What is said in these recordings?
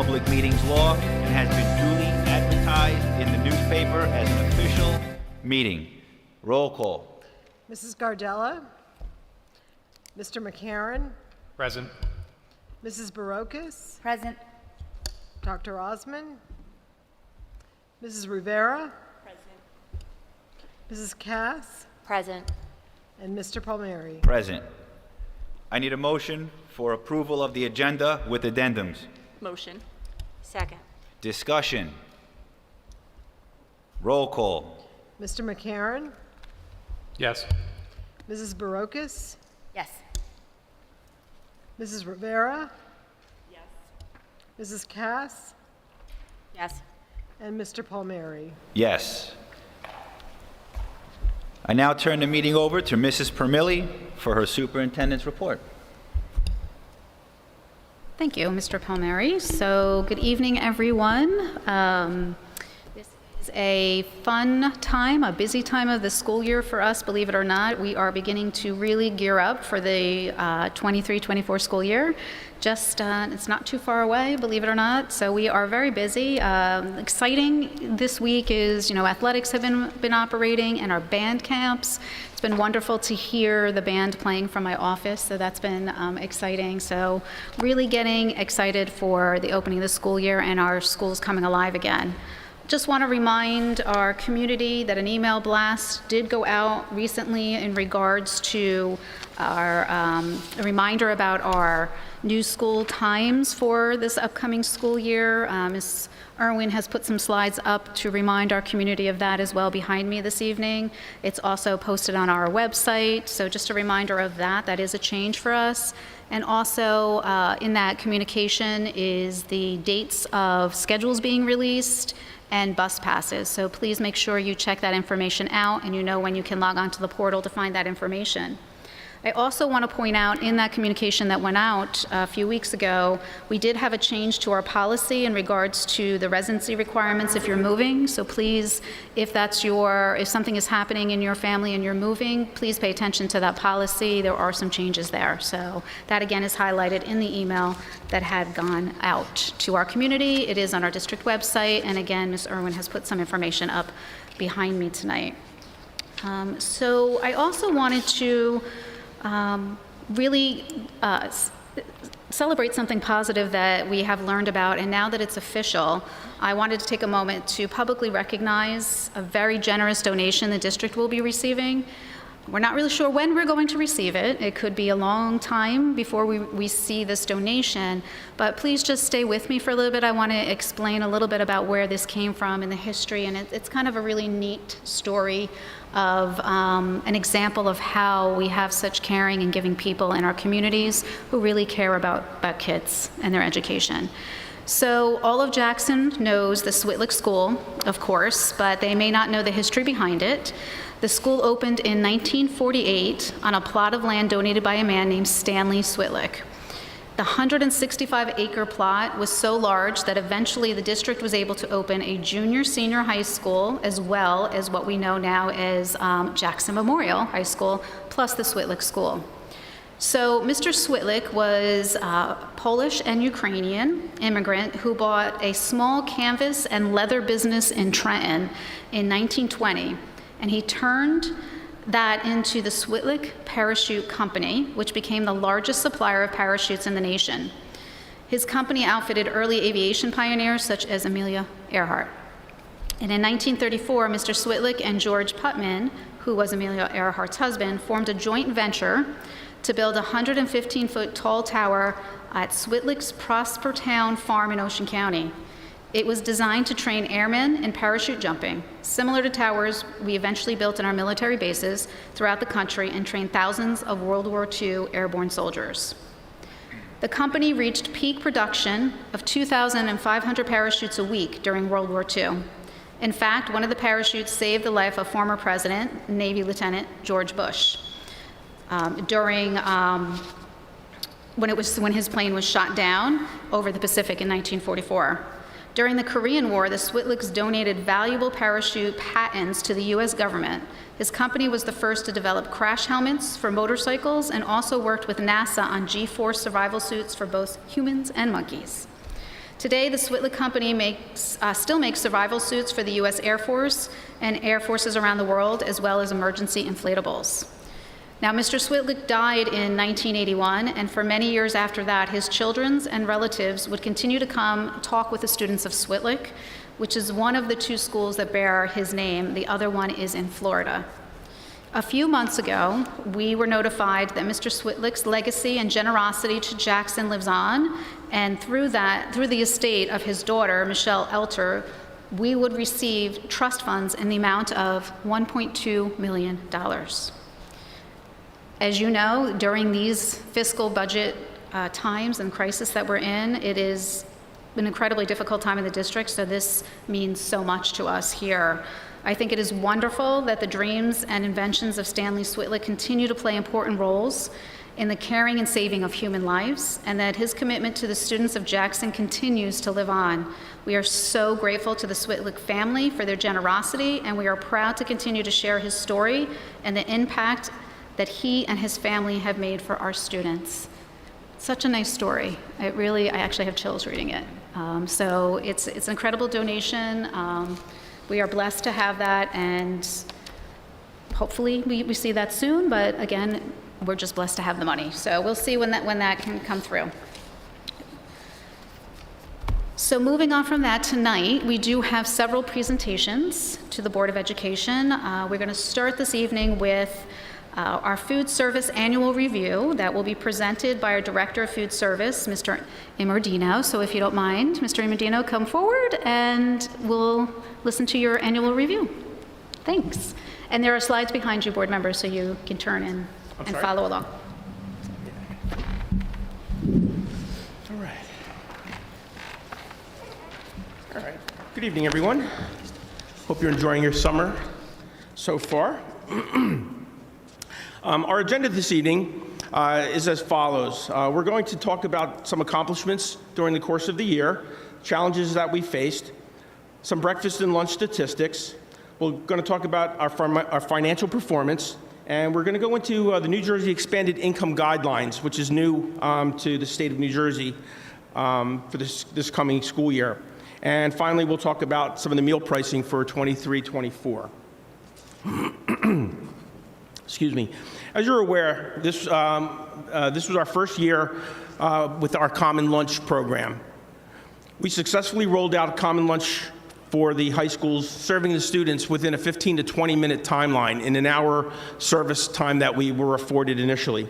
Public Meetings Law and has been duly advertised in the newspaper as an official meeting. Roll call. Mrs. Gardella, Mr. McCarron, Present. Mrs. Barocas, Present. Dr. Osman, Mrs. Rivera, Mrs. Cass, Present. and Mr. Palmieri. Present. I need a motion for approval of the agenda with addendums. Motion. Second. Discussion. Roll call. Mr. McCarron, Yes. Mrs. Barocas, Yes. Mrs. Rivera, Mrs. Cass, Yes. and Mr. Palmieri. Yes. I now turn the meeting over to Mrs. Permilli for her superintendent's report. Thank you, Mr. Palmieri. So good evening, everyone. This is a fun time, a busy time of the school year for us, believe it or not. We are beginning to really gear up for the 23-24 school year. It's not too far away, believe it or not. So we are very busy. Exciting this week is, athletics have been operating and our band camps. It's been wonderful to hear the band playing from my office, so that's been exciting. So really getting excited for the opening of the school year and our schools coming alive again. Just want to remind our community that an email blast did go out recently in regards to our a reminder about our new school times for this upcoming school year. Ms. Irwin has put some slides up to remind our community of that as well behind me this evening. It's also posted on our website, so just a reminder of that. That is a change for us. And also in that communication is the dates of schedules being released and bus passes. So please make sure you check that information out and you know when you can log on to the portal to find that information. I also want to point out in that communication that went out a few weeks ago, we did have a change to our policy in regards to the residency requirements if you're moving. So please, if something is happening in your family and you're moving, please pay attention to that policy. There are some changes there. So that again is highlighted in the email that had gone out to our community. It is on our district website. And again, Ms. Irwin has put some information up behind me tonight. So I also wanted to really celebrate something positive that we have learned about, and now that it's official, I wanted to take a moment to publicly recognize a very generous donation the district will be receiving. We're not really sure when we're going to receive it. It could be a long time before we see this donation, but please just stay with me for a little bit. I want to explain a little bit about where this came from and the history, and it's kind of a really neat story of an example of how we have such caring and giving people in our communities who really care about kids and their education. So all of Jackson knows the Switlick School, of course, but they may not know the history behind it. The school opened in 1948 on a plot of land donated by a man named Stanley Switlick. The 165-acre plot was so large that eventually the district was able to open a junior-senior high school as well as what we know now as Jackson Memorial High School, plus the Switlick School. So Mr. Switlick was a Polish and Ukrainian immigrant who bought a small canvas and leather business in Trenton in 1920, and he turned that into the Switlick Parachute Company, which became the largest supplier of parachutes in the nation. His company outfitted early aviation pioneers such as Amelia Earhart. And in 1934, Mr. Switlick and George Putman, who was Amelia Earhart's husband, formed a joint venture to build a 115-foot tall tower at Switlick's Prospertown Farm in Ocean County. It was designed to train airmen in parachute jumping, similar to towers we eventually built in our military bases throughout the country and trained thousands of World War II airborne soldiers. The company reached peak production of 2,500 parachutes a week during World War II. In fact, one of the parachutes saved the life of former President, Navy Lieutenant George Bush, when his plane was shot down over the Pacific in 1944. During the Korean War, the Switlicks donated valuable parachute patents to the U.S. government. His company was the first to develop crash helmets for motorcycles and also worked with NASA on G-force survival suits for both humans and monkeys. Today, the Switlik Company still makes survival suits for the U.S. Air Force and air forces around the world, as well as emergency inflatables. Now, Mr. Switlik died in 1981, and for many years after that, his children and relatives would continue to come talk with the students of Switlik, which is one of the two schools that bear his name. The other one is in Florida. A few months ago, we were notified that Mr. Switlik's legacy and generosity to Jackson lives on, and through the estate of his daughter, Michelle Elter, we would receive trust funds in the amount of $1.2 million. As you know, during these fiscal budget times and crisis that we're in, it is an incredibly difficult time in the district, so this means so much to us here. I think it is wonderful that the dreams and inventions of Stanley Switlik continue to play important roles in the caring and saving of human lives, and that his commitment to the students of Jackson continues to live on. We are so grateful to the Switlik family for their generosity, and we are proud to continue to share his story and the impact that he and his family have made for our students. Such a nice story. I actually have chills reading it. So it's an incredible donation. We are blessed to have that, and hopefully we see that soon, but again, we're just blessed to have the money. So we'll see when that can come through. So moving on from that, tonight, we do have several presentations to the Board of Education. We're going to start this evening with our food service annual review that will be presented by our Director of Food Service, Mr. Imardino. So if you don't mind, Mr. Imardino, come forward and we'll listen to your annual review. Thanks. And there are slides behind you, board members, so you can turn in and follow along. All right. All right. Good evening, everyone. Hope you're enjoying your summer so far. Our agenda this evening is as follows. We're going to talk about some accomplishments during the course of the year, challenges that we faced, some breakfast and lunch statistics. We're going to talk about our financial performance, and we're going to go into the New Jersey Expanded Income Guidelines, which is new to the state of New Jersey for this coming school year. And finally, we'll talk about some of the meal pricing for 23-24. Excuse me. As you're aware, this was our first year with our Common Lunch program. We successfully rolled out Common Lunch for the high schools, serving the students within a 15 to 20 minute timeline in an hour service time that we were afforded initially.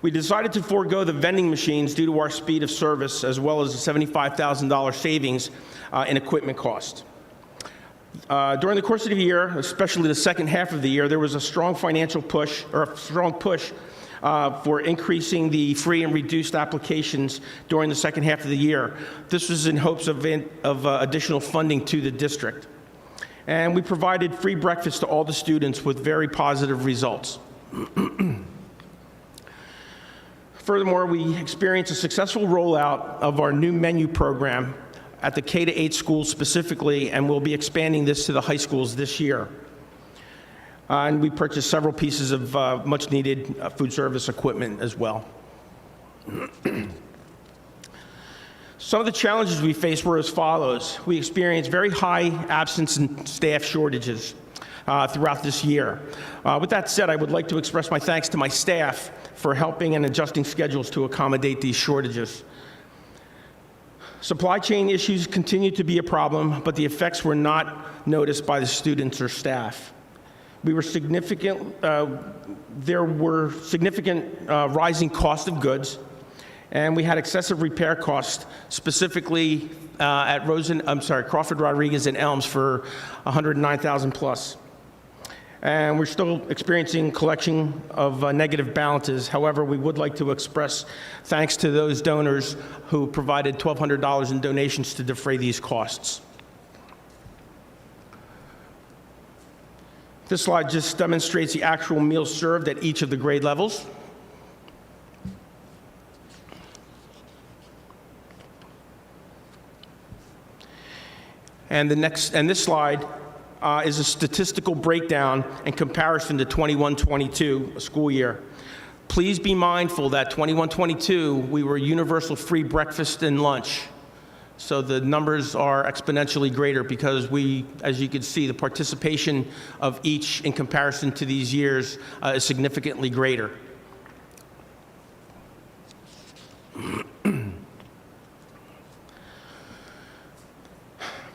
We decided to forego the vending machines due to our speed of service, as well as the $75,000 savings in equipment cost. During the course of the year, especially the second half of the year, there was a strong financial push, or a strong push for increasing the free and reduced applications during the second half of the year. This was in hopes of additional funding to the district. And we provided free breakfast to all the students with very positive results. Furthermore, we experienced a successful rollout of our new menu program at the K-8 schools specifically, and we'll be expanding this to the high schools this year. And we purchased several pieces of much-needed food service equipment as well. Some of the challenges we faced were as follows. We experienced very high absence and staff shortages throughout this year. With that said, I would like to express my thanks to my staff for helping and adjusting schedules to accommodate these shortages. Supply chain issues continue to be a problem, but the effects were not noticed by the students or staff. There were significant rising cost of goods, and we had excessive repair costs, specifically at Crawford Rodriguez and Elms for $109,000 plus. And we're still experiencing collection of negative balances. However, we would like to express thanks to those donors who provided $1,200 in donations to defray these costs. This slide just demonstrates the actual meals served at each of the grade levels. And this slide is a statistical breakdown and comparison to 21-22 school year. Please be mindful that 21-22, we were universal free breakfast and lunch. So the numbers are exponentially greater because we, as you can see, the participation of each in comparison to these years is significantly greater.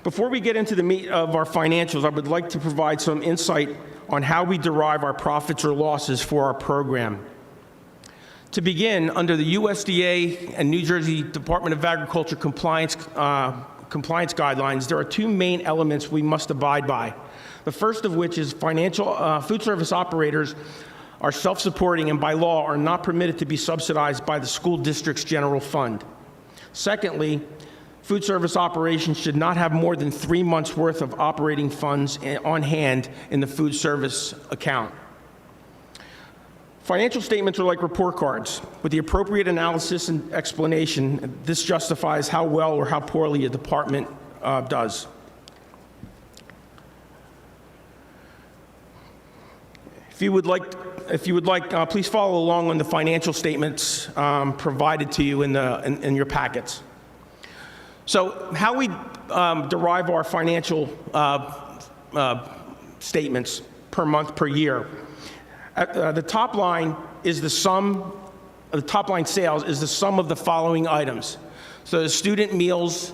Before we get into the meat of our financials, I would like to provide some insight on how we derive our profits or losses for our program. To begin, under the USDA and New Jersey Department of Agriculture compliance guidelines, there are two main elements we must abide by. The first of which is food service operators are self-supporting and by law are not permitted to be subsidized by the school district's general fund. Secondly, food service operations should not have more than 3 months' worth of operating funds on hand in the food service account. Financial statements are like report cards. With the appropriate analysis and explanation, this justifies how well or how poorly a department does. If you would like, please follow along on the financial statements provided to you in your packets. So how we derive our financial statements per month, per year. The top line is the sum, the top line sales is the sum of the following items. So the student meals,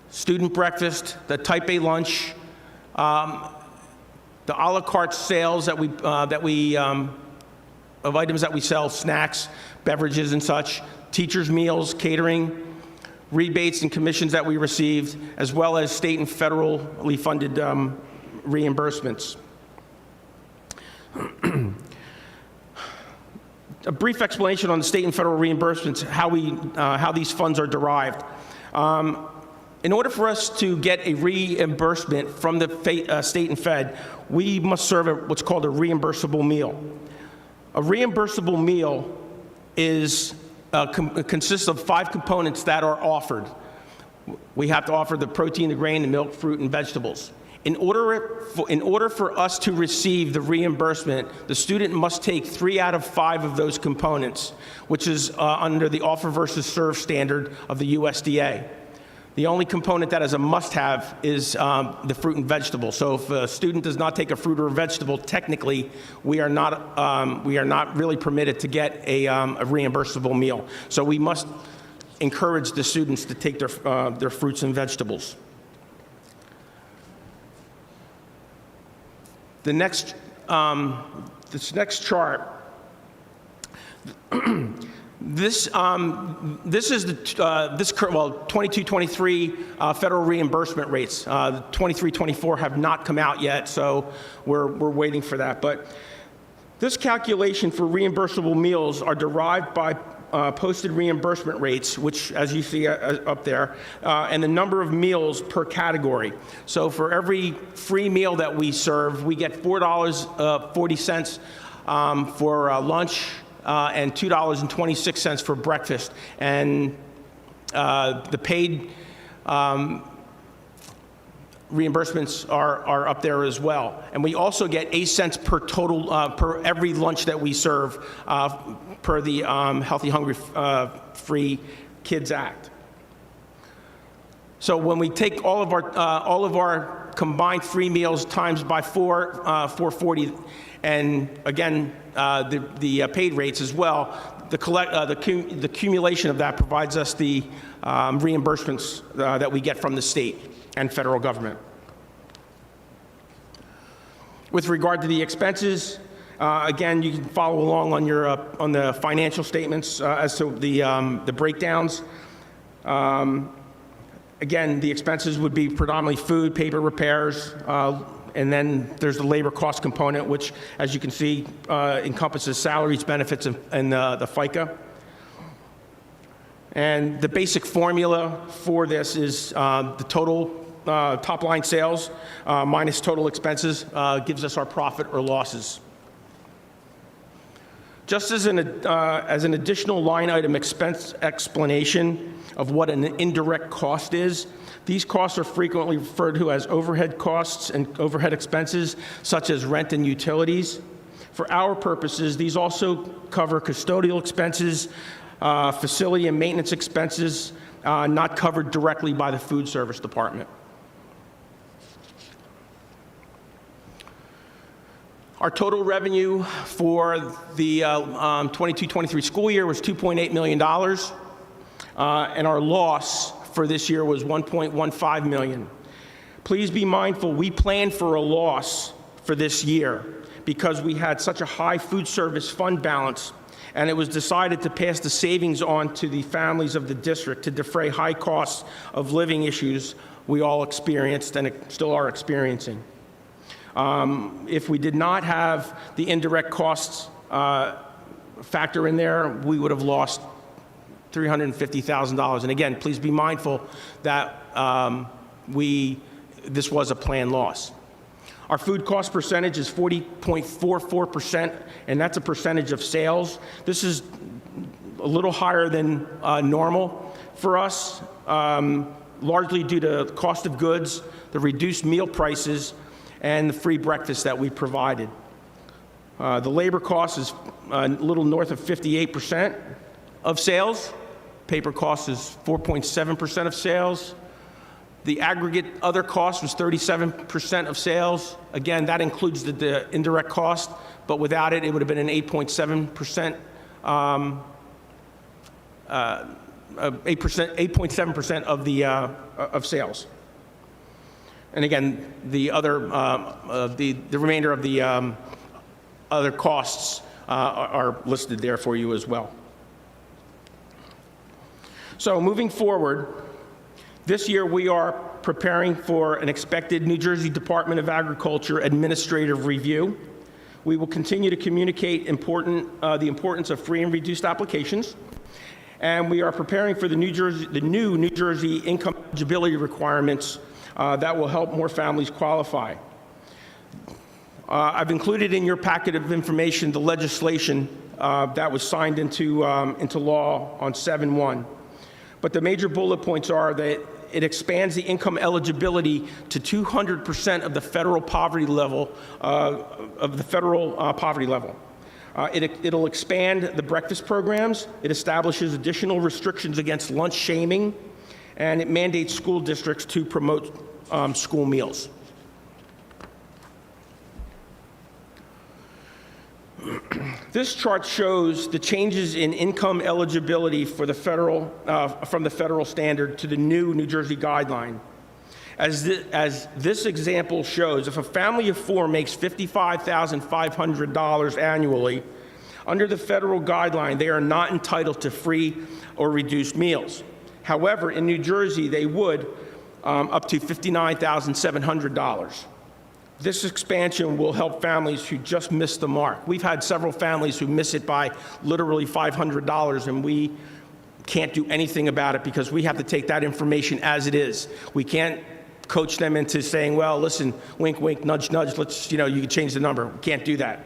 student breakfast, the type A lunch, the a la carte sales of items that we sell, snacks, beverages and such, teachers' meals, catering, rebates and commissions that we received, as well as state and federally funded reimbursements. A brief explanation on the state and federal reimbursements, how these funds are derived. In order for us to get a reimbursement from the state and Fed, we must serve what's called a reimbursable meal. A reimbursable meal consists of 5 components that are offered. We have to offer the protein, the grain, the milk, fruit, and vegetables. In order for us to receive the reimbursement, the student must take 3 out of 5 of those components, which is under the offer versus serve standard of the USDA. The only component that is a must-have is the fruit and vegetable. So if a student does not take a fruit or a vegetable, technically, we are not really permitted to get a reimbursable meal. So we must encourage the students to take their fruits and vegetables. This next chart, this is the 22-23 federal reimbursement rates. The 23-24 have not come out yet, so we're waiting for that. But this calculation for reimbursable meals are derived by posted reimbursement rates, which, as you see up there, and the number of meals per category. So for every free meal that we serve, we get $4.40 for lunch and $2.26 for breakfast. And the paid reimbursements are up there as well. And we also get 8 cents per total, per every lunch that we serve, per the Healthy Hungry Free Kids Act. So when we take all of our combined free meals times by 440, and again, the paid rates as well, the accumulation of that provides us the reimbursements that we get from the state and federal government. With regard to the expenses, again, you can follow along on your on the financial statements as to the breakdowns. Again, the expenses would be predominantly food, paper, repairs, and then there's the labor cost component, which, as you can see, encompasses salaries, benefits, and the FICA. And the basic formula for this is the total top line sales minus total expenses gives us our profit or losses. Just as an additional line item expense explanation of what an indirect cost is, these costs are frequently referred to as overhead costs and overhead expenses, such as rent and utilities. For our purposes, these also cover custodial expenses, facility and maintenance expenses, not covered directly by the food service department. Our total revenue for the 22-23 school year was $2.8 million, and our loss for this year was $1.15 million. Please be mindful, we planned for a loss for this year because we had such a high food service fund balance, and it was decided to pass the savings on to the families of the district to defray high costs of living issues we all experienced and still are experiencing. If we did not have the indirect costs factor in there, we would have lost $350,000. And again, please be mindful that this was a planned loss. Our food cost percentage is 40.44%, and that's a percentage of sales. This is a little higher than normal for us, largely due to the cost of goods, the reduced meal prices, and the free breakfast that we provided. The labor cost is a little north of 58% of sales. Paper cost is 4.7% of sales. The aggregate other cost was 37% of sales. Again, that includes the indirect cost, but without it, it would have been an 8.7%, 8.7% of sales. And again, the other, the remainder of the other costs are listed there for you as well. So moving forward, this year we are preparing for an expected New Jersey Department of Agriculture administrative review. We will continue to communicate the importance of free and reduced applications, and we are preparing for the new New Jersey income eligibility requirements that will help more families qualify. I've included in your packet of information the legislation that was signed into law on 7/1. But the major bullet points are that it expands the income eligibility to 200% of the federal poverty level, It'll expand the breakfast programs. It establishes additional restrictions against lunch shaming, and it mandates school districts to promote school meals. This chart shows the changes in income eligibility for the from the federal standard to the new New Jersey guideline. As this example shows, if a family of four makes $55,500 annually, under the federal guideline, they are not entitled to free or reduced meals. However, in New Jersey, they would up to $59,700. This expansion will help families who just missed the mark. We've had several families who miss it by literally $500, and we can't do anything about it because we have to take that information as it is. We can't coach them into saying, well, listen, wink, wink, nudge, nudge, let's, you can change the number. We can't do that.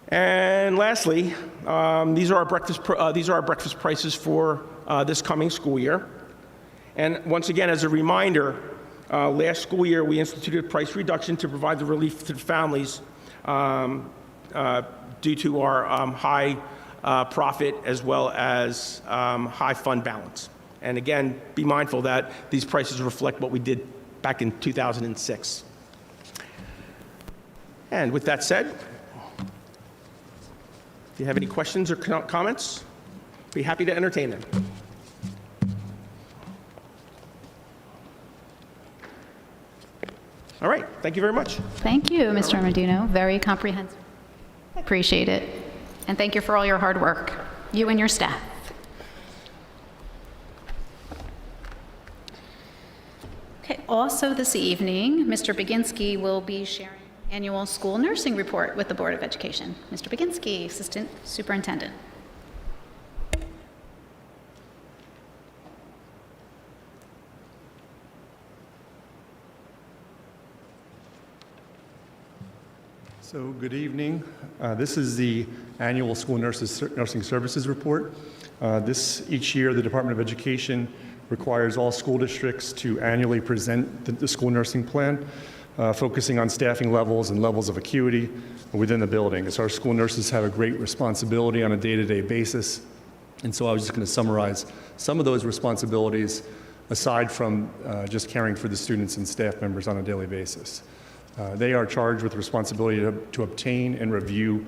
And lastly, these are our breakfast prices for this coming school year. And once again, as a reminder, last school year we instituted a price reduction to provide the relief to the families due to our high profit as well as high fund balance. And again, be mindful that these prices reflect what we did back in 2006. And with that said, if you have any questions or comments, be happy to entertain them. All right, thank you very much. Thank you, Mr. Medino. Very comprehensive. Appreciate it. And thank you for all your hard work, you and your staff. Okay, also this evening, Mr. Baginski will be sharing annual school nursing report with the Board of Education. Mr. Baginski, Assistant Superintendent. So good evening. This is the annual school nursing services report. Each year, the Department of Education requires all school districts to annually present the school nursing plan. focusing on staffing levels and levels of acuity within the building. As our school nurses have a great responsibility on a day-to-day basis. And so I was just going to summarize some of those responsibilities aside from just caring for the students and staff members on a daily basis. They are charged with responsibility to obtain and review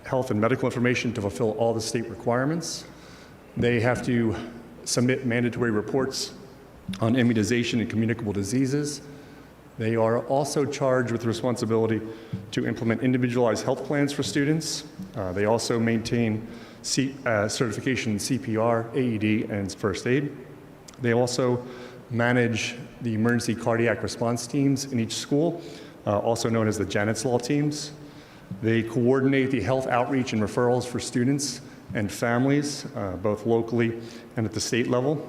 health and medical information to fulfill all the state requirements. They have to submit mandatory reports on immunization and communicable diseases. They are also charged with the responsibility to implement individualized health plans for students. They also maintain certification in CPR, AED, and first aid. They also manage the emergency cardiac response teams in each school, also known as the Janet's Law teams. They coordinate the health outreach and referrals for students and families, both locally and at the state level.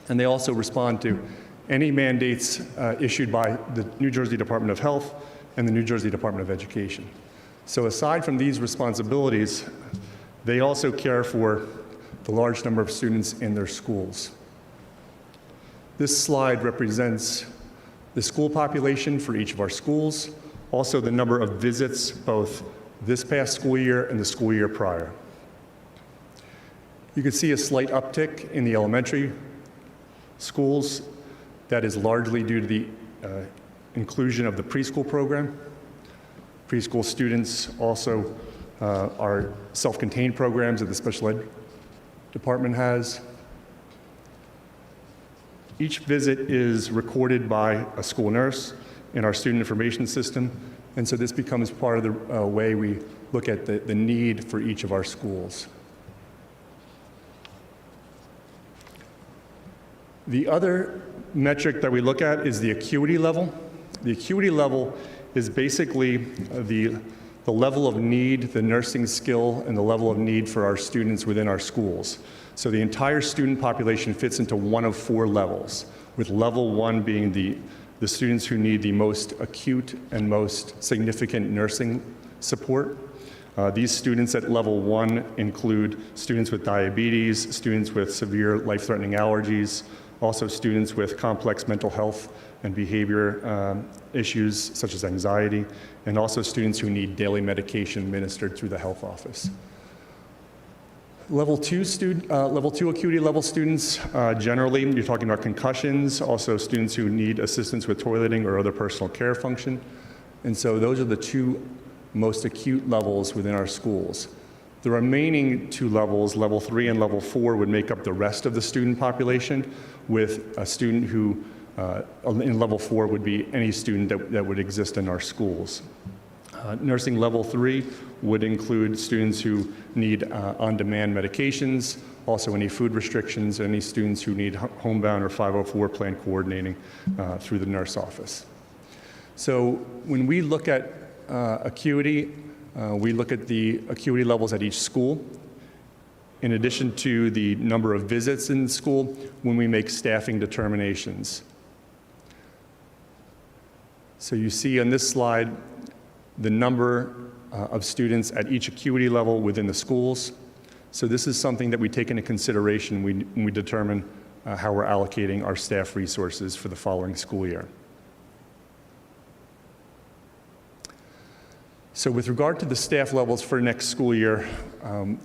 And they also respond to any mandates issued by the New Jersey Department of Health and the New Jersey Department of Education. So aside from these responsibilities, they also care for the large number of students in their schools. This slide represents the school population for each of our schools, also the number of visits both this past school year and the school year prior. You can see a slight uptick in the elementary schools. That is largely due to the inclusion of the preschool program. Preschool students also are self-contained programs that the special ed department has. Each visit is recorded by a school nurse in our student information system, and so this becomes part of the way we look at the need for each of our schools. The other metric that we look at is the acuity level. The acuity level is basically the level of need, the nursing skill, and the level of need for our students within our schools. So the entire student population fits into one of 4 levels, with level 1 being the students who need the most acute and most significant nursing support. These students at level 1 include students with diabetes, students with severe life-threatening allergies, also students with complex mental health and behavior issues such as anxiety, and also students who need daily medication administered through the health office. Level 2 acuity level students, generally, you're talking about concussions, also students who need assistance with toileting or other personal care function. And so those are the 2 most acute levels within our schools. The remaining 2 levels, level 3 and level 4, would make up the rest of the student population, with a student who, in level 4, would be any student that would exist in our schools. Nursing level 3 would include students who need on-demand medications, also any food restrictions, any students who need homebound or 504 plan coordinating through the nurse office. So when we look at acuity, we look at the acuity levels at each school, in addition to the number of visits in school when we make staffing determinations. So you see on this slide the number of students at each acuity level within the schools. So this is something that we take into consideration when we determine how we're allocating our staff resources for the following school year. So with regard to the staff levels for next school year,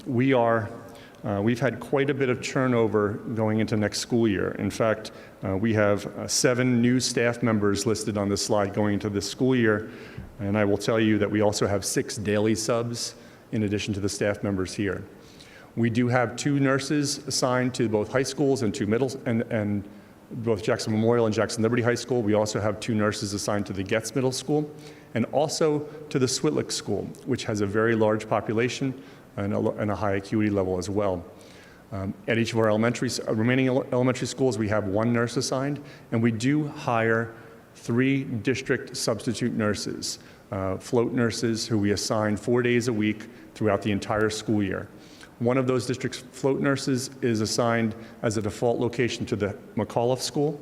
we've had quite a bit of turnover going into next school year. In fact, we have 7 new staff members listed on this slide going into this school year, and I will tell you that we also have 6 daily subs in addition to the staff members here. We do have 2 nurses assigned to both high schools and 2 middle, and both Jackson Memorial and Jackson Liberty High School. We also have 2 nurses assigned to the Getz Middle School, and also to the Switlick School, which has a very large population and a high acuity level as well. At each of our remaining elementary schools, we have 1 nurse assigned, and we do hire 3 district substitute nurses, float nurses who we assign 4 days a week throughout the entire school year. One of those district float nurses is assigned as a default location to the McAuliffe School,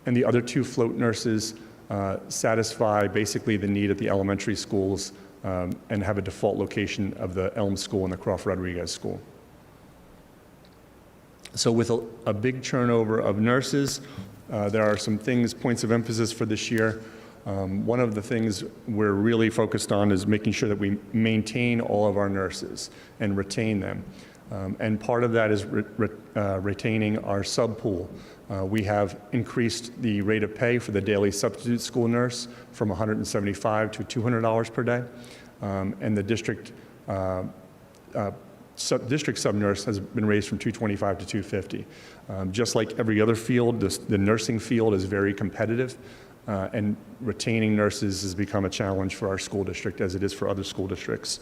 and the other 2 float nurses satisfy basically the need at the elementary schools and have a default location of the Elm School and the Croft Rodriguez School. So with a big turnover of nurses, there are some points of emphasis for this year. One of the things we're really focused on is making sure that we maintain all of our nurses and retain them. And part of that is retaining our sub-pool. We have increased the rate of pay for the daily substitute school nurse from $175 to $200 per day. And the district sub-nurse has been raised from $225 to $250. Just like every other field, the nursing field is very competitive, and retaining nurses has become a challenge for our school district, as it is for other school districts.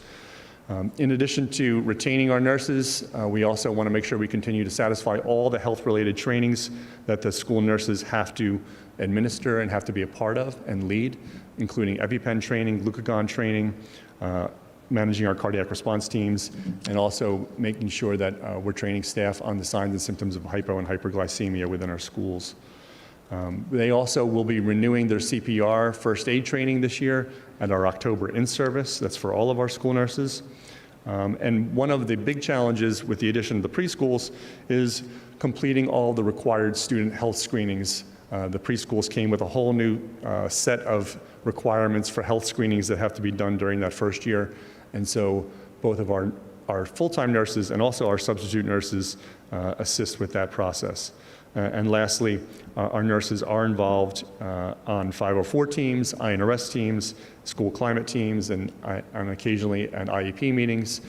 In addition to retaining our nurses, we also want to make sure we continue to satisfy all the health-related trainings that the school nurses have to administer and have to be a part of and lead, including EpiPen training, glucagon training, managing our cardiac response teams, and also making sure that we're training staff on the signs and symptoms of hypo and hyperglycemia within our schools. They also will be renewing their CPR first aid training this year at our October in-service. That's for all of our school nurses. And one of the big challenges with the addition of the preschools is completing all the required student health screenings. The preschools came with a whole new set of requirements for health screenings that have to be done during that first year. And so both of our full-time nurses and also our substitute nurses assist with that process. And lastly, our nurses are involved on 504 teams, INRS teams, school climate teams, and occasionally at IEP meetings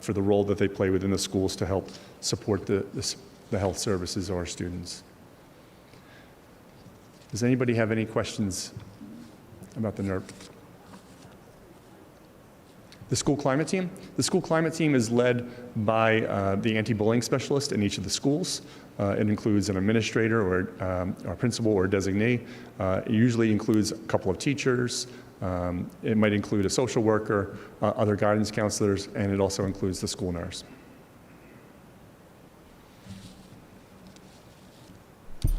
for the role that they play within the schools to help support the health services of our students. Does anybody have any questions about the NERP? The school climate team? The school climate team is led by the anti-bullying specialist in each of the schools. It includes an administrator or a principal or a designee. It usually includes a couple of teachers. It might include a social worker, other guidance counselors, and it also includes the school nurse.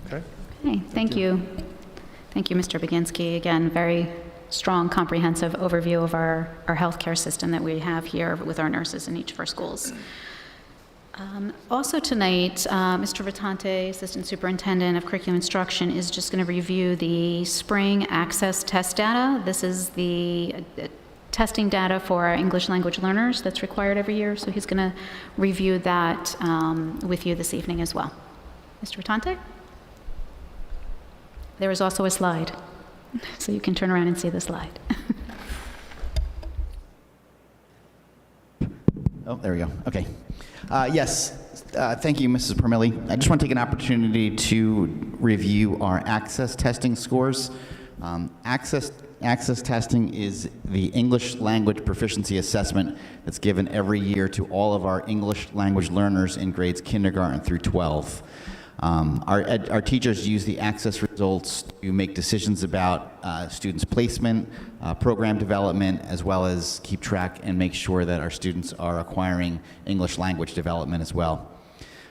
Okay. Okay, thank you. Thank you, Mr. Baginski. Again, very strong, comprehensive overview of our healthcare system that we have here with our nurses in each of our schools. Also tonight, Mr. Vitante, Assistant Superintendent of Curriculum Instruction, is just going to review the spring access test data. This is the testing data for our English language learners that's required every year, so he's going to review that with you this evening as well. Mr. Vitante? There is also a slide, so you can turn around and see the slide. Oh, there we go. Okay. Yes, thank you, Mrs. Permilli. I just want to take an opportunity to review our access testing scores. Access testing is the English language proficiency assessment that's given every year to all of our English language learners in grades kindergarten through 12. Our teachers use the access results to make decisions about students' placement, program development, as well as keep track and make sure that our students are acquiring English language development as well.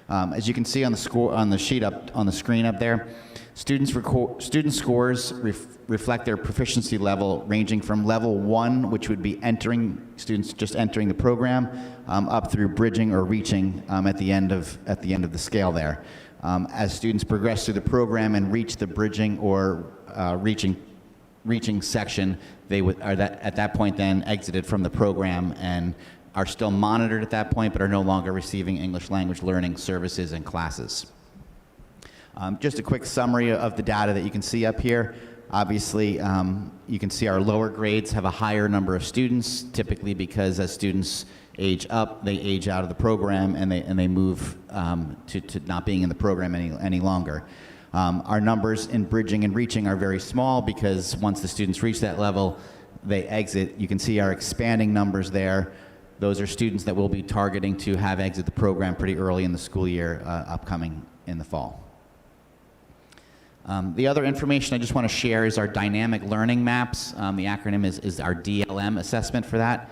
As you can see on the sheet up on the screen up there, student scores reflect their proficiency level ranging from level 1, which would be students just entering the program, up through bridging or reaching at the end of the scale there. As students progress through the program and reach the bridging or reaching section, they are at that point then exited from the program and are still monitored at that point, but are no longer receiving English language learning services and classes. Just a quick summary of the data that you can see up here. Obviously, you can see our lower grades have a higher number of students, typically because as students age up, they age out of the program and they move to not being in the program any longer. Our numbers in bridging and reaching are very small because once the students reach that level, they exit. You can see our expanding numbers there. Those are students that we'll be targeting to have exit the program pretty early in the school year upcoming in the fall. The other information I just want to share is our dynamic learning maps. The acronym is our DLM assessment for that.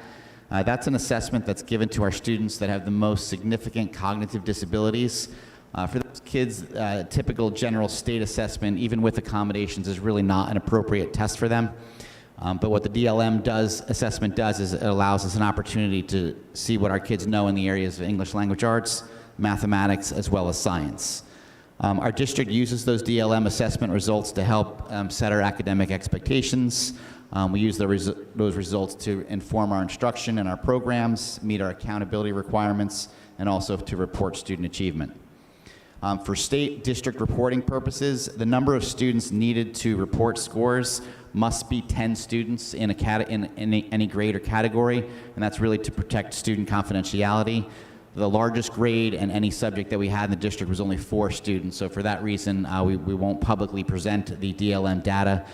That's an assessment that's given to our students that have the most significant cognitive disabilities. For those kids, typical general state assessment, even with accommodations, is really not an appropriate test for them. But what the DLM assessment does is it allows us an opportunity to see what our kids know in the areas of English language arts, mathematics, as well as science. Our district uses those DLM assessment results to help set our academic expectations. We use those results to inform our instruction and our programs, meet our accountability requirements, and also to report student achievement. For state district reporting purposes, the number of students needed to report scores must be 10 students in any grade or category, and that's really to protect student confidentiality. The largest grade in any subject that we had in the district was only 4 students, so for that reason, we won't publicly present the DLM data,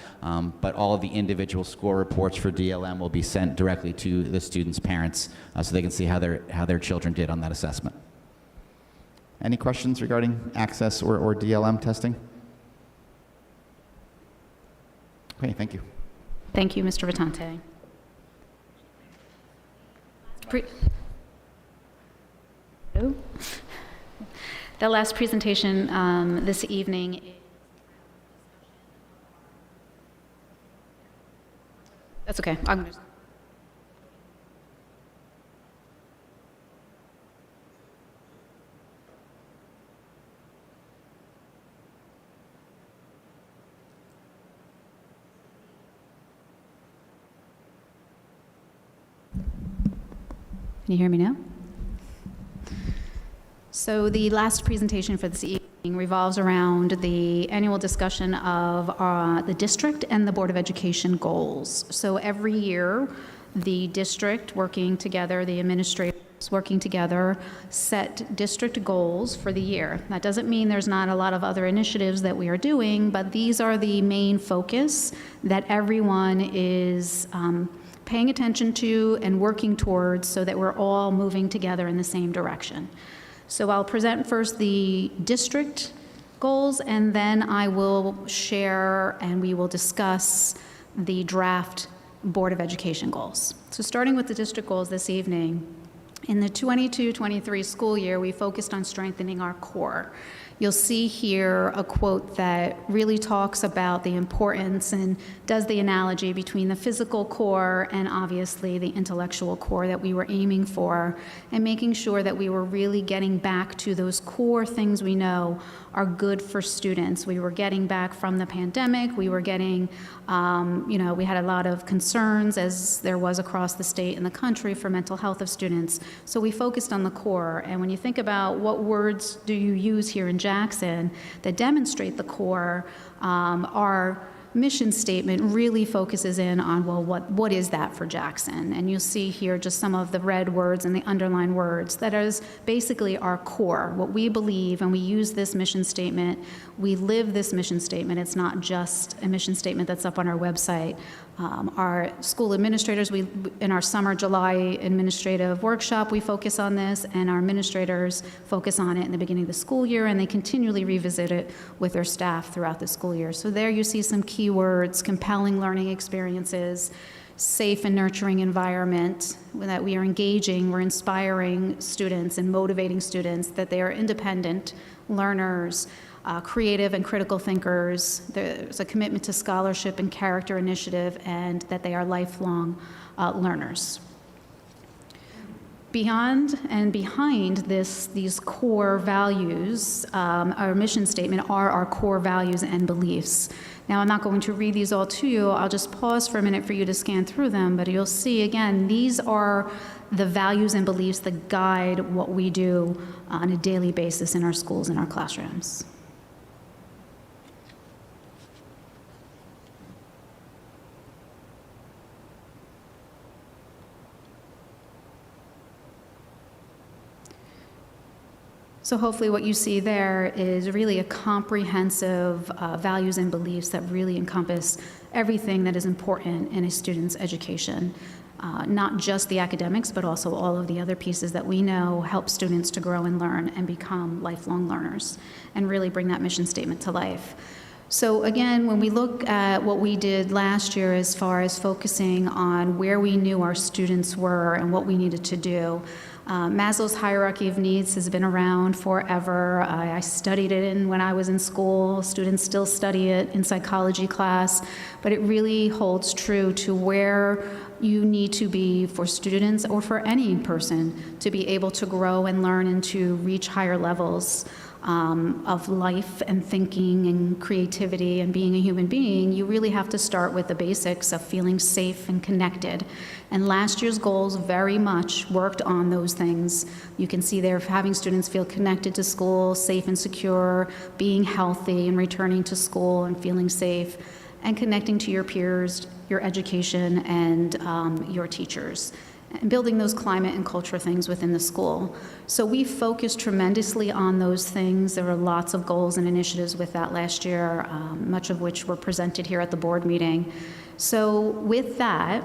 but all of the individual score reports for DLM will be sent directly to the students' parents so they can see how their children did on that assessment. Any questions regarding access or DLM testing? Okay, thank you. Thank you, Mr. Vitante. The last presentation this evening. That's okay. Can you hear me now? So the last presentation for this evening revolves around the annual discussion of the district and the Board of Education goals. So every year, the district working together, the administrators working together, set district goals for the year. That doesn't mean there's not a lot of other initiatives that we are doing, but these are the main focus that everyone is paying attention to and working towards so that we're all moving together in the same direction. So I'll present first the district goals, and then I will share and we will discuss the draft Board of Education goals. So starting with the district goals this evening, in the 22-23 school year, we focused on strengthening our core. You'll see here a quote that really talks about the importance and does the analogy between the physical core and obviously the intellectual core that we were aiming for, and making sure that we were really getting back to those core things we know are good for students. We were getting back from the pandemic. We were getting, we had a lot of concerns, as there was across the state and the country, for mental health of students. So we focused on the core. And when you think about what words do you use here in Jackson that demonstrate the core, our mission statement really focuses in on, well, what is that for Jackson? And you'll see here just some of the red words and the underlined words. That is basically our core, what we believe, and we use this mission statement. We live this mission statement. It's not just a mission statement that's up on our website. Our school administrators, in our summer July administrative workshop, we focus on this, and our administrators focus on it in the beginning of the school year, and they continually revisit it with their staff throughout the school year. So there you see some key words: compelling learning experiences, safe and nurturing environment, that we are engaging, we're inspiring students and motivating students, that they are independent learners, creative and critical thinkers. There's a commitment to scholarship and character initiative, and that they are lifelong learners. Beyond and behind these core values, our mission statement are our core values and beliefs. Now, I'm not going to read these all to you. I'll just pause for a minute for you to scan through them, but you'll see, again, these are the values and beliefs that guide what we do on a daily basis in our schools and our classrooms. So hopefully what you see there is really a comprehensive values and beliefs that really encompass everything that is important in a student's education. Not just the academics, but also all of the other pieces that we know help students to grow and learn and become lifelong learners, and really bring that mission statement to life. So again, when we look at what we did last year as far as focusing on where we knew our students were and what we needed to do, Maslow's hierarchy of needs has been around forever. I studied it when I was in school. Students still study it in psychology class, but it really holds true to where you need to be for students, or for any person, to be able to grow and learn and to reach higher levels. of life and thinking and creativity and being a human being, you really have to start with the basics of feeling safe and connected. And last year's goals very much worked on those things. You can see there having students feel connected to school, safe and secure, being healthy and returning to school and feeling safe, and connecting to your peers, your education, and your teachers, and building those climate and culture things within the school. So we focused tremendously on those things. There were lots of goals and initiatives with that last year, much of which were presented here at the board meeting. So with that,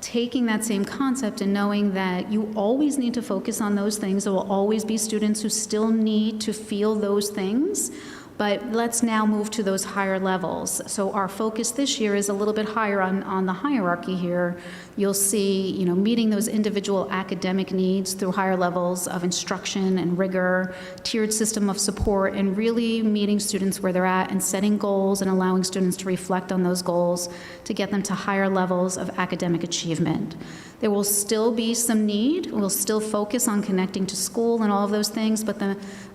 taking that same concept and knowing that you always need to focus on those things, there will always be students who still need to feel those things, but let's now move to those higher levels. So our focus this year is a little bit higher on the hierarchy here. You'll see, meeting those individual academic needs through higher levels of instruction and rigor, tiered system of support, and really meeting students where they're at and setting goals and allowing students to reflect on those goals to get them to higher levels of academic achievement. There will still be some need. We'll still focus on connecting to school and all of those things, but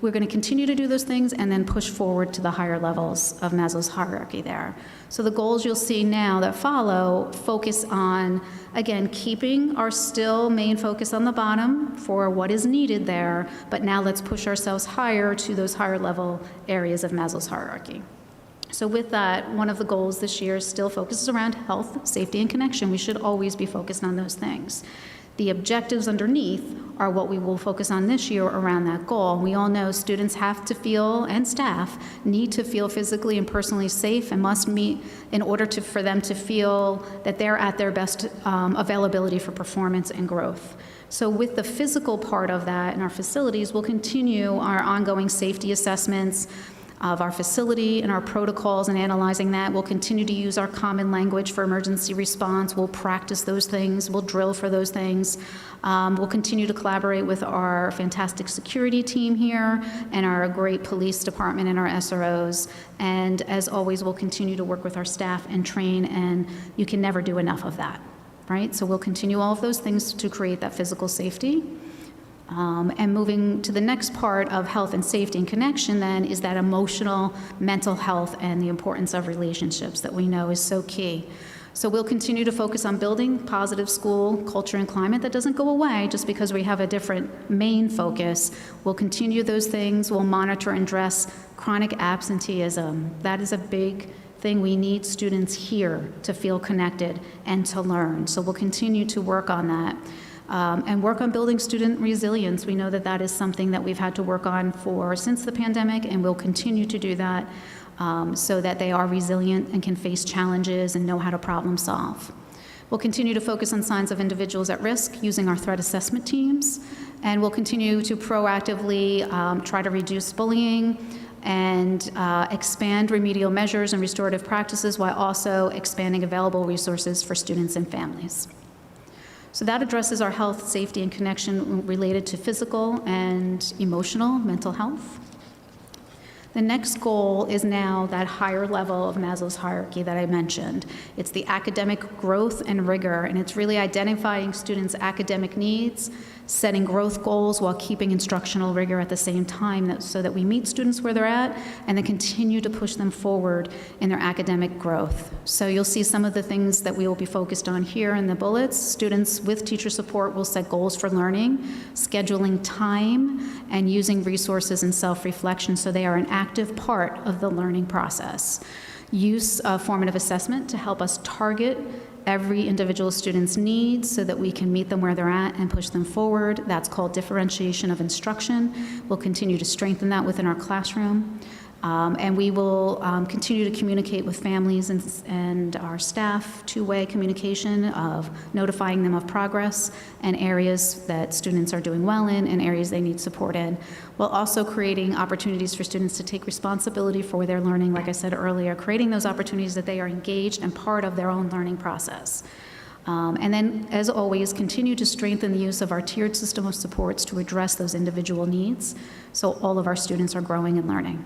we're going to continue to do those things and then push forward to the higher levels of Maslow's hierarchy there. So the goals you'll see now that follow focus on, again, keeping our still main focus on the bottom for what is needed there, but now let's push ourselves higher to those higher level areas of Maslow's hierarchy. So with that, one of the goals this year still focuses around health, safety, and connection. We should always be focused on those things. The objectives underneath are what we will focus on this year around that goal. We all know students have to feel, and staff need to feel physically and personally safe and must meet in order for them to feel that they're at their best availability for performance and growth. So with the physical part of that in our facilities, we'll continue our ongoing safety assessments of our facility and our protocols and analyzing that. We'll continue to use our common language for emergency response. We'll practice those things. We'll drill for those things. We'll continue to collaborate with our fantastic security team here and our great police department and our SROs. And as always, we'll continue to work with our staff and train, and you can never do enough of that, right? So we'll continue all of those things to create that physical safety. And moving to the next part of health and safety and connection then is that emotional, mental health and the importance of relationships that we know is so key. So we'll continue to focus on building positive school culture and climate. That doesn't go away just because we have a different main focus. We'll continue those things. We'll monitor and address chronic absenteeism. That is a big thing. We need students here to feel connected and to learn. So we'll continue to work on that. And work on building student resilience. We know that that is something that we've had to work on since the pandemic, and we'll continue to do that so that they are resilient and can face challenges and know how to problem solve. We'll continue to focus on signs of individuals at risk using our threat assessment teams, and we'll continue to proactively try to reduce bullying and expand remedial measures and restorative practices while also expanding available resources for students and families. So that addresses our health, safety, and connection related to physical and emotional, mental health. The next goal is now that higher level of Maslow's hierarchy that I mentioned. It's the academic growth and rigor, and it's really identifying students' academic needs, setting growth goals while keeping instructional rigor at the same time so that we meet students where they're at and then continue to push them forward in their academic growth. So you'll see some of the things that we will be focused on here in the bullets. Students with teacher support will set goals for learning, scheduling time, and using resources and self-reflection so they are an active part of the learning process. Use of formative assessment to help us target every individual student's needs so that we can meet them where they're at and push them forward. That's called differentiation of instruction. We'll continue to strengthen that within our classroom. And we will continue to communicate with families and our staff, two-way communication of notifying them of progress and areas that students are doing well in and areas they need support in, while also creating opportunities for students to take responsibility for their learning, like I said earlier, creating those opportunities that they are engaged and part of their own learning process. And then, as always, continue to strengthen the use of our tiered system of supports to address those individual needs so all of our students are growing and learning.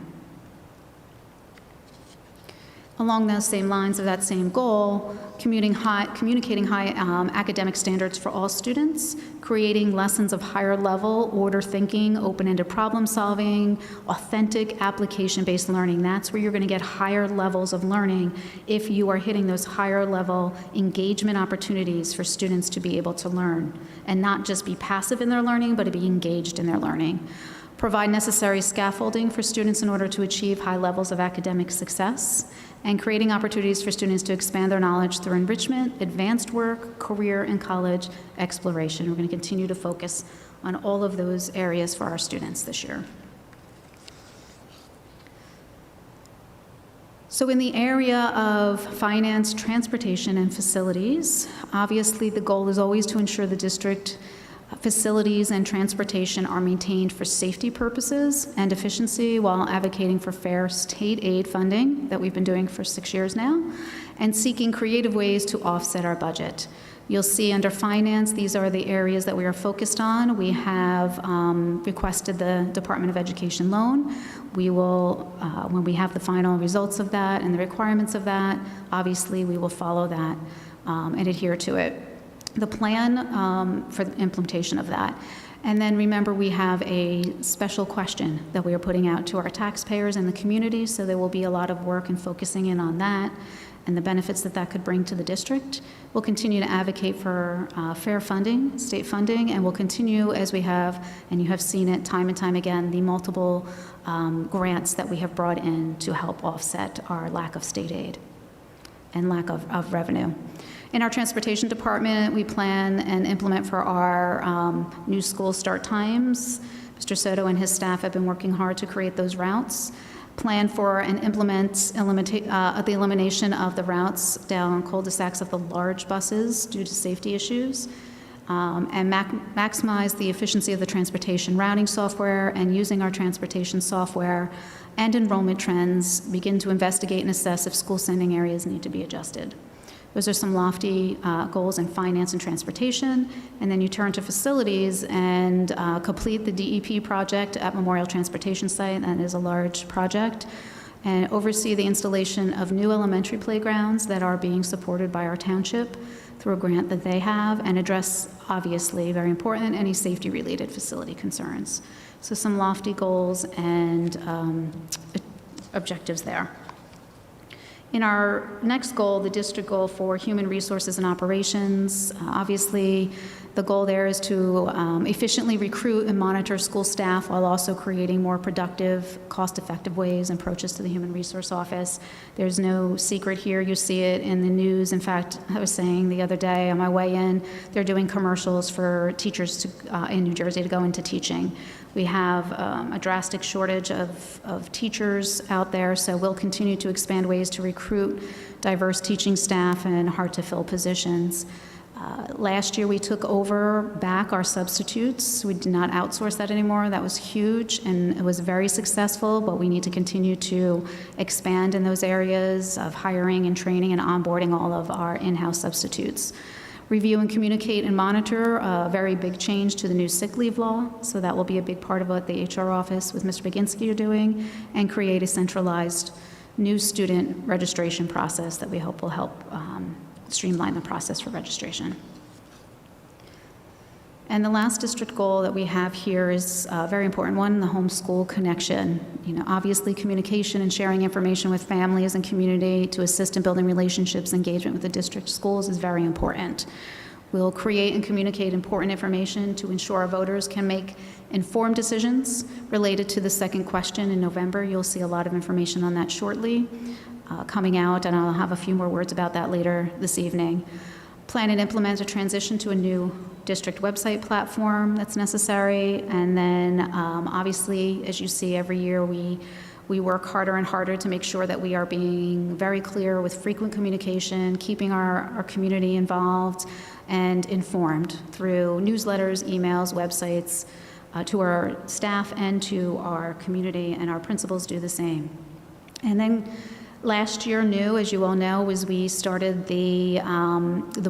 Along those same lines of that same goal, communicating high academic standards for all students, creating lessons of higher level, order thinking, open-ended problem solving, authentic application-based learning. That's where you're going to get higher levels of learning if you are hitting those higher level engagement opportunities for students to be able to learn and not just be passive in their learning, but to be engaged in their learning. Provide necessary scaffolding for students in order to achieve high levels of academic success, and creating opportunities for students to expand their knowledge through enrichment, advanced work, career, and college exploration. We're going to continue to focus on all of those areas for our students this year. So in the area of finance, transportation, and facilities, obviously the goal is always to ensure the district facilities and transportation are maintained for safety purposes and efficiency while advocating for fair state aid funding that we've been doing for 6 years now, and seeking creative ways to offset our budget. You'll see under finance, these are the areas that we are focused on. We have requested the Department of Education loan. We will, when we have the final results of that and the requirements of that, obviously we will follow that and adhere to it. The plan for the implementation of that. And then remember, we have a special question that we are putting out to our taxpayers and the community, so there will be a lot of work and focusing in on that and the benefits that that could bring to the district. We'll continue to advocate for fair funding, state funding, and we'll continue as we have, and you have seen it time and time again, the multiple grants that we have brought in to help offset our lack of state aid and lack of revenue. In our transportation department, we plan and implement for our new school start times. Mr. Soto and his staff have been working hard to create those routes. Plan for and implement the elimination of the routes down cul-de-sacs of the large buses due to safety issues. And maximize the efficiency of the transportation routing software, and using our transportation software and enrollment trends, begin to investigate and assess if school sending areas need to be adjusted. Those are some lofty goals in finance and transportation. And then you turn to facilities and complete the DEP project at Memorial Transportation Site. That is a large project. And oversee the installation of new elementary playgrounds that are being supported by our township through a grant that they have, and address, obviously, very important, any safety-related facility concerns. So some lofty goals and objectives there. In our next goal, the district goal for human resources and operations, obviously the goal there is to efficiently recruit and monitor school staff while also creating more productive, cost-effective ways and approaches to the Human Resource Office. There's no secret here. You see it in the news. In fact, I was saying the other day on my way in, they're doing commercials for teachers in New Jersey to go into teaching. We have a drastic shortage of teachers out there, so we'll continue to expand ways to recruit diverse teaching staff and hard-to-fill positions. Last year, we took back our substitutes. We did not outsource that anymore. That was huge, and it was very successful, but we need to continue to expand in those areas of hiring and training and onboarding all of our in-house substitutes. Review and communicate and monitor a very big change to the new sick leave law, so that will be a big part of what the HR office with Mr. Baginski are doing, and create a centralized new student registration process that we hope will help streamline the process for registration. And the last district goal that we have here is a very important one, the homeschool connection. You know, obviously communication and sharing information with families and community to assist in building relationships, engagement with the district schools is very important. We'll create and communicate important information to ensure our voters can make informed decisions related to the second question in November. You'll see a lot of information on that shortly coming out, and I'll have a few more words about that later this evening. Plan and implement a transition to a new district website platform that's necessary. And then obviously, as you see every year, we work harder and harder to make sure that we are being very clear with frequent communication, keeping our community involved and informed through newsletters, emails, websites, to our staff and to our community, and our principals do the same. And then last year, new, as you all know, was we started the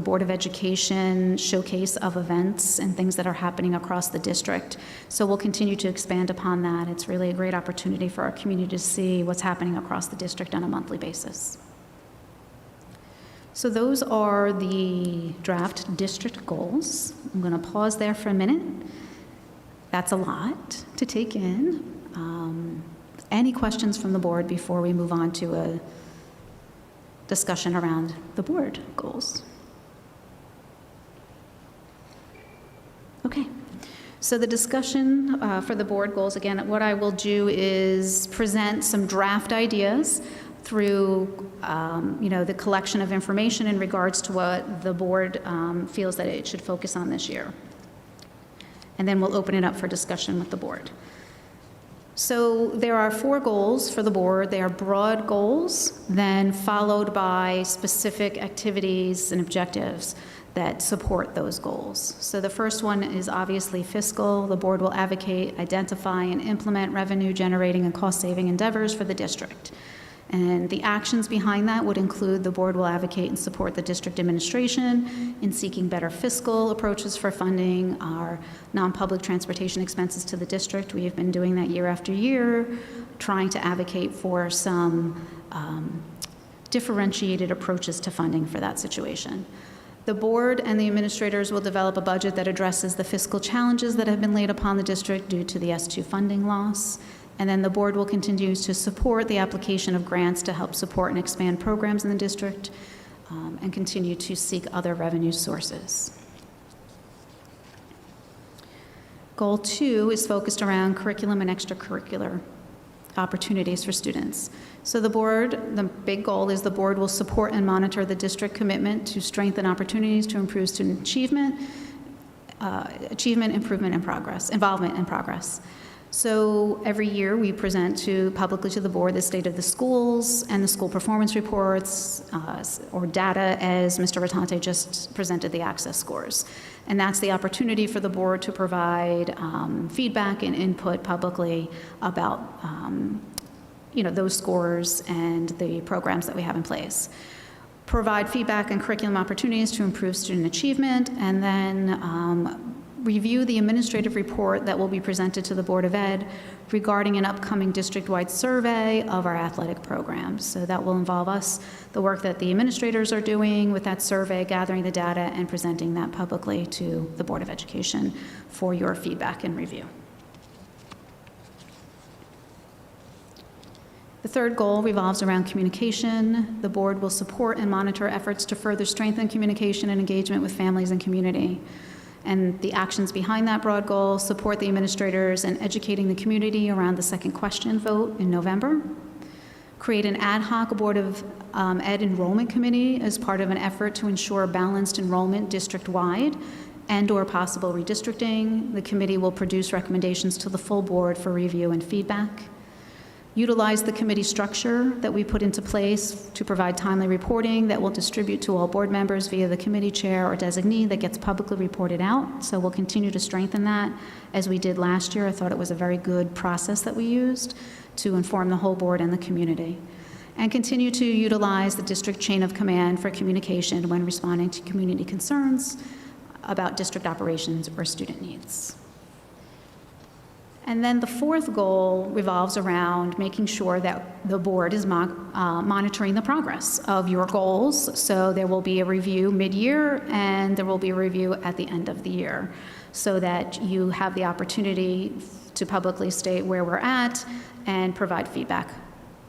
Board of Education showcase of events and things that are happening across the district. So we'll continue to expand upon that. It's really a great opportunity for our community to see what's happening across the district on a monthly basis. So those are the draft district goals. I'm going to pause there for a minute. That's a lot to take in. Any questions from the board before we move on to a discussion around the board goals? Okay. So the discussion for the board goals, again, what I will do is present some draft ideas through, the collection of information in regards to what the board feels that it should focus on this year. And then we'll open it up for discussion with the board. So there are 4 goals for the board. They are broad goals, then followed by specific activities and objectives that support those goals. So the first one is obviously fiscal. The board will advocate, identify, and implement revenue-generating and cost-saving endeavors for the district. And the actions behind that would include the board will advocate and support the district administration in seeking better fiscal approaches for funding our non-public transportation expenses to the district. We have been doing that year after year, trying to advocate for some differentiated approaches to funding for that situation. The board and the administrators will develop a budget that addresses the fiscal challenges that have been laid upon the district due to the S2 funding loss. And then the board will continue to support the application of grants to help support and expand programs in the district and continue to seek other revenue sources. Goal 2 is focused around curriculum and extracurricular opportunities for students. So the board, the big goal is the board will support and monitor the district commitment to strengthen opportunities to improve student achievement, improvement, and progress, involvement and progress. So every year we present publicly to the board the state of the schools and the school performance reports or data, as Mr. Rattante just presented the access scores. And that's the opportunity for the board to provide feedback and input publicly about those scores and the programs that we have in place. Provide feedback and curriculum opportunities to improve student achievement, and then review the administrative report that will be presented to the Board of Ed regarding an upcoming district-wide survey of our athletic programs. So that will involve the work that the administrators are doing with that survey, gathering the data and presenting that publicly to the Board of Education for your feedback and review. The third goal revolves around communication. The board will support and monitor efforts to further strengthen communication and engagement with families and community. And the actions behind that broad goal: support the administrators in educating the community around the second question vote in November. Create an ad hoc Board of Ed enrollment committee as part of an effort to ensure balanced enrollment district-wide and/or possible redistricting. The committee will produce recommendations to the full board for review and feedback. Utilize the committee structure that we put into place to provide timely reporting that will distribute to all board members via the committee chair or designee that gets publicly reported out. So we'll continue to strengthen that as we did last year. I thought it was a very good process that we used to inform the whole board and the community. And continue to utilize the district chain of command for communication when responding to community concerns about district operations or student needs. And then the fourth goal revolves around making sure that the board is monitoring the progress of your goals. So there will be a review mid-year and there will be a review at the end of the year so that you have the opportunity to publicly state where we're at and provide feedback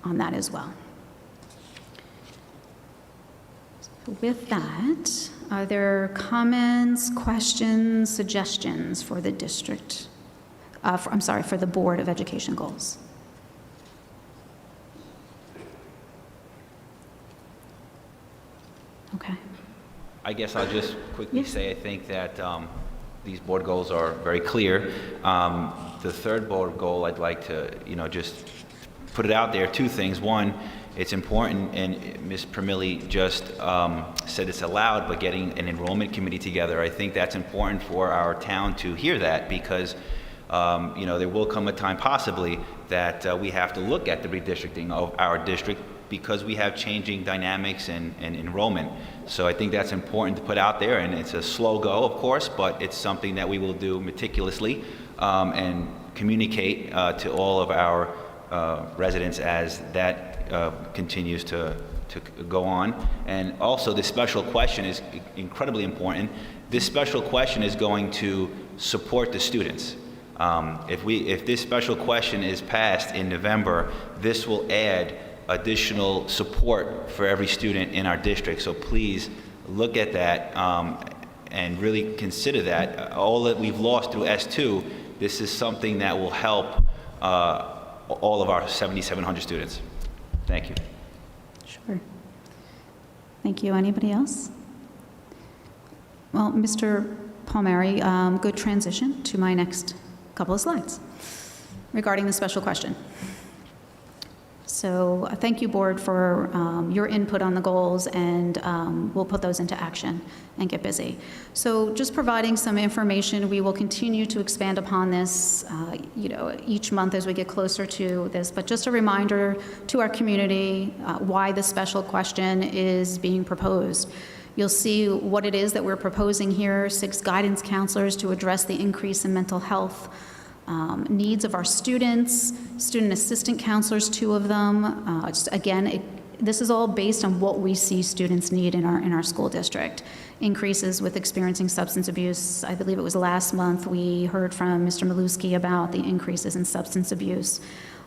on that as well. So with that, are there comments, questions, suggestions for the district? For the Board of Education goals. Okay. I guess I'll just quickly say I think that these board goals are very clear. The third board goal, I'd like to, just put it out there, 2 things. One, it's important, and Ms. Permilli just said it's allowed, but getting an enrollment committee together, I think that's important for our town to hear that, because there will come a time possibly that we have to look at the redistricting of our district because we have changing dynamics and enrollment. So I think that's important to put out there, and it's a slow go, of course, but it's something that we will do meticulously and communicate to all of our residents as that continues to go on. And also, this special question is incredibly important. This special question is going to support the students. If this special question is passed in November, this will add additional support for every student in our district. So please look at that and really consider that. All that we've lost through S2, this is something that will help all of our 7,700 students. Thank you. Sure. Thank you. Anybody else? Well, Mr. Palmieri, good transition to my next couple of slides regarding the special question. So thank you, board, for your input on the goals, and we'll put those into action and get busy. So just providing some information, we will continue to expand upon this, each month as we get closer to this, but just a reminder to our community why the special question is being proposed. You'll see what it is that we're proposing here: 6 guidance counselors to address the increase in mental health needs of our students, student assistant counselors, 2 of them. This is all based on what we see students need in our school district. Increases with experiencing substance abuse. I believe it was last month we heard from Mr. Maluski about the increases in substance abuse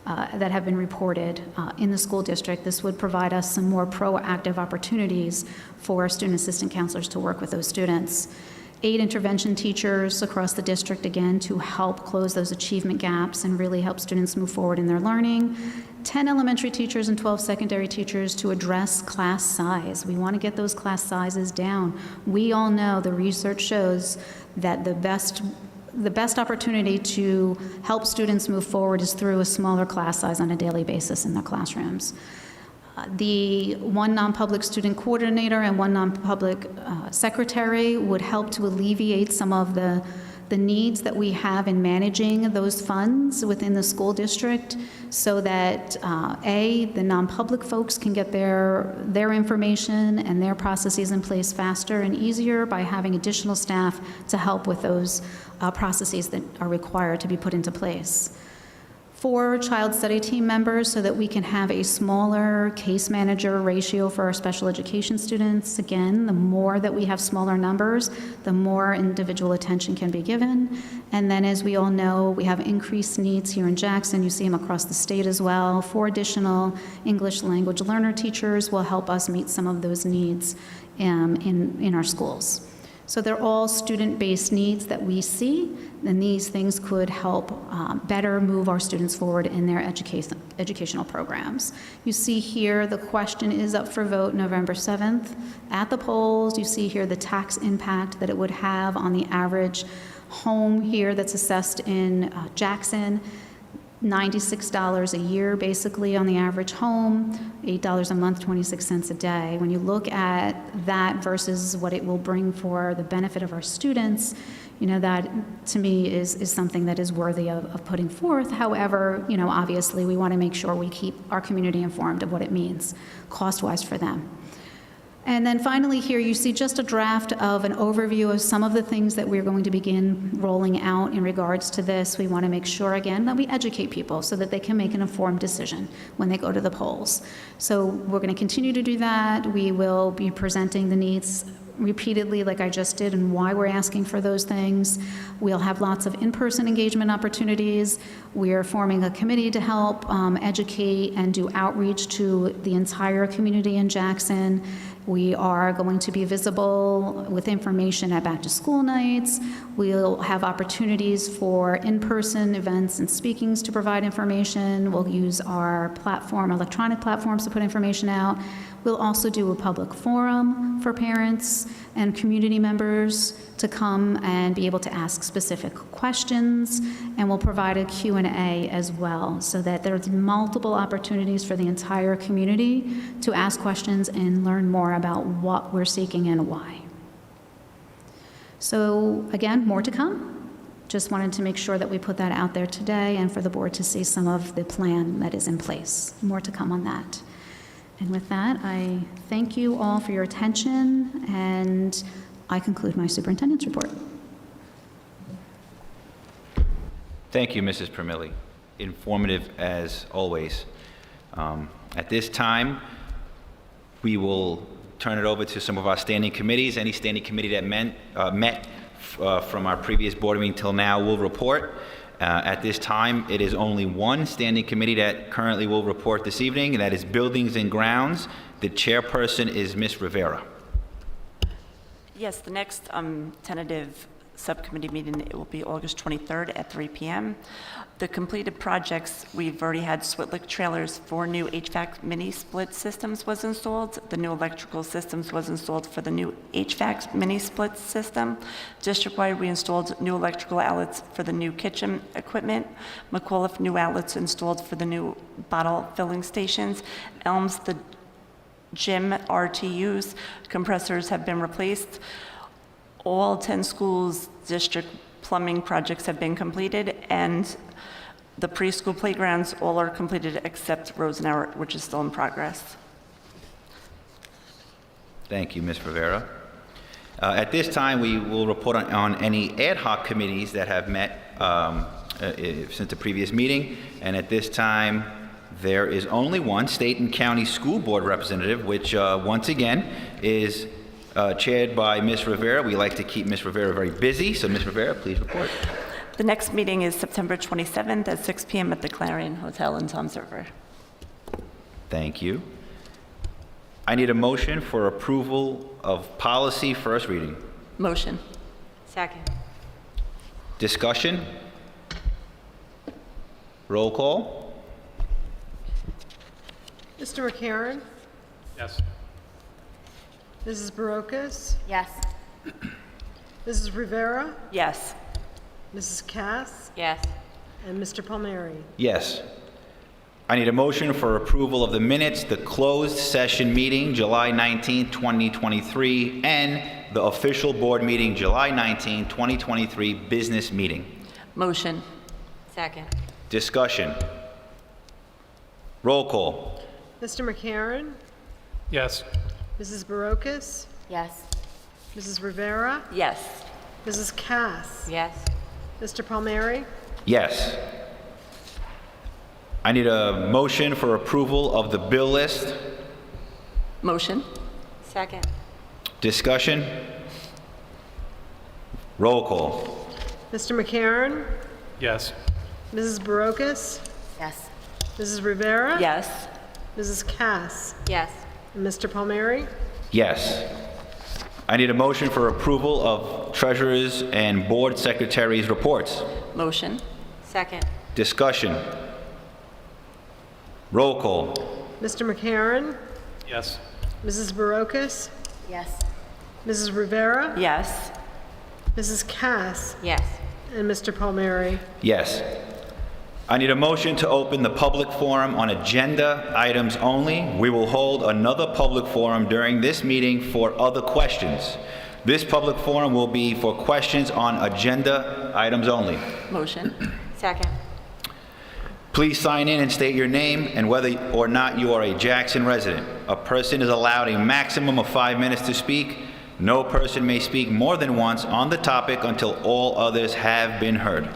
that have been reported in the school district. This would provide us some more proactive opportunities for student assistant counselors to work with those students. 8 intervention teachers across the district, again, to help close those achievement gaps and really help students move forward in their learning. 10 elementary teachers and 12 secondary teachers to address class size. We want to get those class sizes down. We all know, the research shows that the best opportunity to help students move forward is through a smaller class size on a daily basis in their classrooms. The 1 non-public student coordinator and 1 non-public secretary would help to alleviate some of the needs that we have in managing those funds within the school district, so that the non-public folks can get their information and their processes in place faster and easier by having additional staff to help with those processes that are required to be put into place. 4 child study team members, so that we can have a smaller case manager ratio for our special education students. Again, the more that we have smaller numbers, the more individual attention can be given. And then, as we all know, we have increased needs here in Jackson. You see them across the state as well. 4 additional English language learner teachers will help us meet some of those needs in our schools. So they're all student-based needs that we see, and these things could help better move our students forward in their educational programs. You see here the question is up for vote November 7th. At the polls, you see here the tax impact that it would have on the average home here that's assessed in Jackson. $96 a year, basically, on the average home, $8 a month, 26 cents a day. When you look at that versus what it will bring for the benefit of our students, that to me is something that is worthy of putting forth. However, obviously we want to make sure we keep our community informed of what it means cost-wise for them. And then finally here you see just a draft of an overview of some of the things that we're going to begin rolling out in regards to this. We want to make sure, again, that we educate people so that they can make an informed decision when they go to the polls. So we're going to continue to do that. We will be presenting the needs repeatedly like I just did and why we're asking for those things. We'll have lots of in-person engagement opportunities. We are forming a committee to help educate and do outreach to the entire community in Jackson. We are going to be visible with information at back-to-school nights. We'll have opportunities for in-person events and speakings to provide information. We'll use our platform, electronic platforms, to put information out. We'll also do a public forum for parents and community members to come and be able to ask specific questions, and we'll provide a Q&A as well, so that there's multiple opportunities for the entire community to ask questions and learn more about what we're seeking and why. So again, more to come. Just wanted to make sure that we put that out there today and for the board to see some of the plan that is in place. More to come on that. And with that, I thank you all for your attention, and I conclude my superintendent's report. Thank you, Mrs. Permilli. Informative as always. At this time, we will turn it over to some of our standing committees. Any standing committee that met from our previous board meeting till now will report. At this time, it is only one standing committee that currently will report this evening, and that is Buildings and Grounds. The chairperson is Ms. Rivera. Yes, the next tentative subcommittee meeting, it will be August 23rd at 3 p.m. The completed projects, we've already had Switlick trailers, 4 new HVAC mini split systems was installed. The new electrical systems was installed for the new HVAC mini split system. District-wide, we installed new electrical outlets for the new kitchen equipment. McAuliffe, new outlets installed for the new bottle filling stations. Elms, the gym RTUs, compressors have been replaced. All 10 schools district plumbing projects have been completed, and the preschool playgrounds all are completed except Rosenauer, which is still in progress. Thank you, Ms. Rivera. At this time, we will report on any ad hoc committees that have met since the previous meeting, and at this time, there is only one state and county school board representative, which once again is chaired by Ms. Rivera. We like to keep Ms. Rivera very busy, so Ms. Rivera, please report. The next meeting is September 27th at 6 p.m. at the Clarion Hotel in Toms River. Thank you. I need a motion for approval of policy first reading. Motion. Second. Discussion? Roll call? Mr. McCarron? Yes. Mrs. Barocas? Yes. Mrs. Rivera? Yes. Mrs. Cass? Yes. And Mr. Palmieri? Yes. I need a motion for approval of the minutes, the closed session meeting, July 19, 2023, and the official board meeting, July 19, 2023, business meeting. Motion. Second. Discussion. Roll call. Mr. McCarron? Yes. Mrs. Barocas? Yes. Mrs. Rivera? Yes. Mrs. Cass? Yes. Mr. Palmieri? Yes. I need a motion for approval of the bill list. Motion. Second. Discussion. Roll call. Mr. McCarron? Yes. Mrs. Barocas? Yes. Mrs. Rivera? Yes. Mrs. Cass? Yes. And Mr. Palmieri? Yes. I need a motion for approval of treasurers and board secretaries' reports. Motion. Second. Discussion. Roll call. Mr. McCarron? Yes. Mrs. Barocas? Yes. Mrs. Rivera? Yes. Mrs. Cass? Yes. And Mr. Palmieri? Yes. I need a motion to open the public forum on agenda items only. We will hold another public forum during this meeting for other questions. This public forum will be for questions on agenda items only. Motion. Second. Please sign in and state your name and whether or not you are a Jackson resident. A person is allowed a maximum of 5 minutes to speak. No person may speak more than once on the topic until all others have been heard.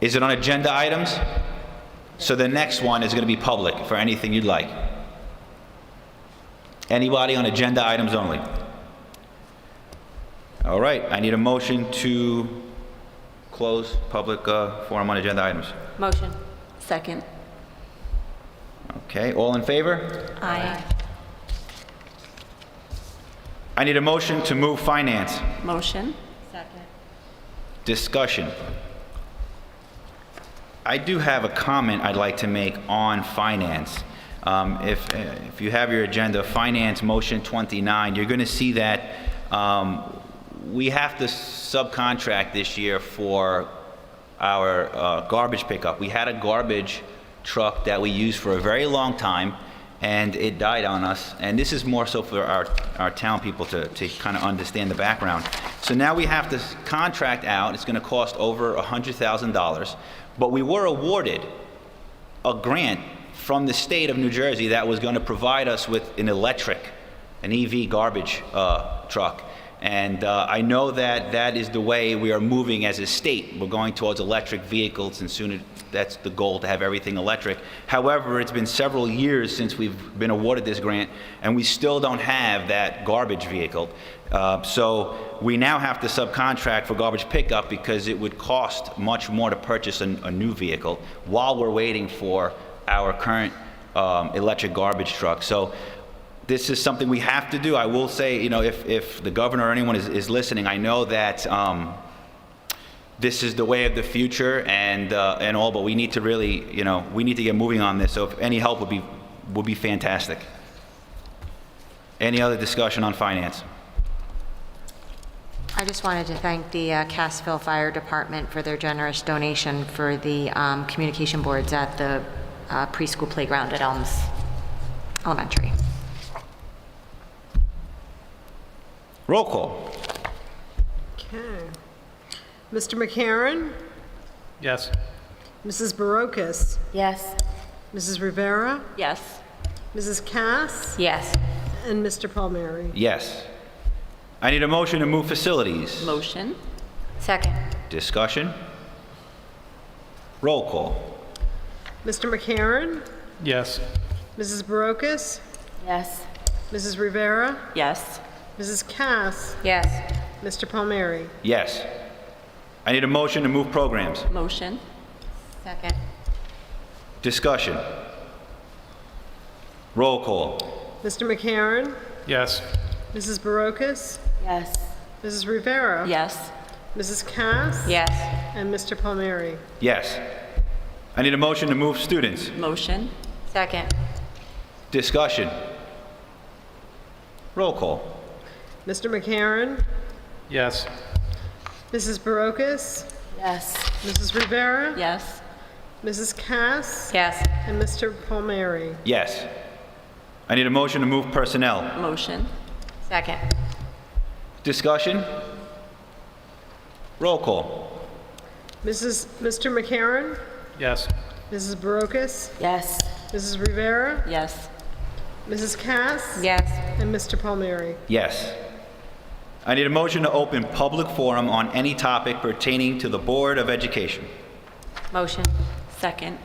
Is it on agenda items? So the next one is going to be public for anything you'd like. Anybody on agenda items only? All right, I need a motion to close public forum on agenda items. Motion. Second. Okay, all in favor? Aye. I need a motion to move finance. Motion. Second. Discussion. I do have a comment I'd like to make on finance. If you have your agenda, Finance Motion 29, you're going to see that we have to subcontract this year for our garbage pickup. We had a garbage truck that we used for a very long time, and it died on us. And this is more so for our town people to kind of understand the background. So now we have to contract out. It's going to cost over $100,000. But we were awarded a grant from the state of New Jersey that was going to provide us with an EV garbage truck. And I know that that is the way we are moving as a state. We're going towards electric vehicles, and soon that's the goal, to have everything electric. However, it's been several years since we've been awarded this grant, and we still don't have that garbage vehicle. So we now have to subcontract for garbage pickup because it would cost much more to purchase a new vehicle while we're waiting for our current electric garbage truck. So this is something we have to do. I will say, you know, if the governor or anyone is listening, I know that this is the way of the future and all, but we need to really, you know, we need to get moving on this. So if any help would be fantastic. Any other discussion on finance? I just wanted to thank the Cassville Fire Department for their generous donation for the communication boards at the preschool playground at Elms Elementary. Roll call. Okay. Mr. McCarron? Yes. Mrs. Barocas? Yes. Mrs. Rivera? Yes. Mrs. Cass? Yes. And Mr. Palmieri? Yes. I need a motion to move facilities. Motion. Second. Discussion. Roll call. Mr. McCarron? Yes. Mrs. Barocas? Yes. Mrs. Rivera? Yes. Mrs. Cass? Yes. Mr. Palmieri? Yes. I need a motion to move programs. Motion. Second. Discussion. Roll call. Mr. McCarron? Yes. Mrs. Barocas? Yes. Mrs. Rivera? Yes. Mrs. Cass? Yes. And Mr. Palmieri? Yes. I need a motion to move students. Motion. Second. Discussion. Roll call. Mr. McCarron? Yes. Mrs. Barocas? Yes. Mrs. Rivera? Yes. Mrs. Cass? Yes. And Mr. Palmieri? Yes. I need a motion to move personnel. Motion. Second. Discussion. Roll call. Mr. McCarron? Yes. Mrs. Barocas? Yes. Mrs. Rivera? Yes. Mrs. Cass? Yes. And Mr. Palmieri? Yes. I need a motion to open public forum on any topic pertaining to the Board of Education. Motion. Second.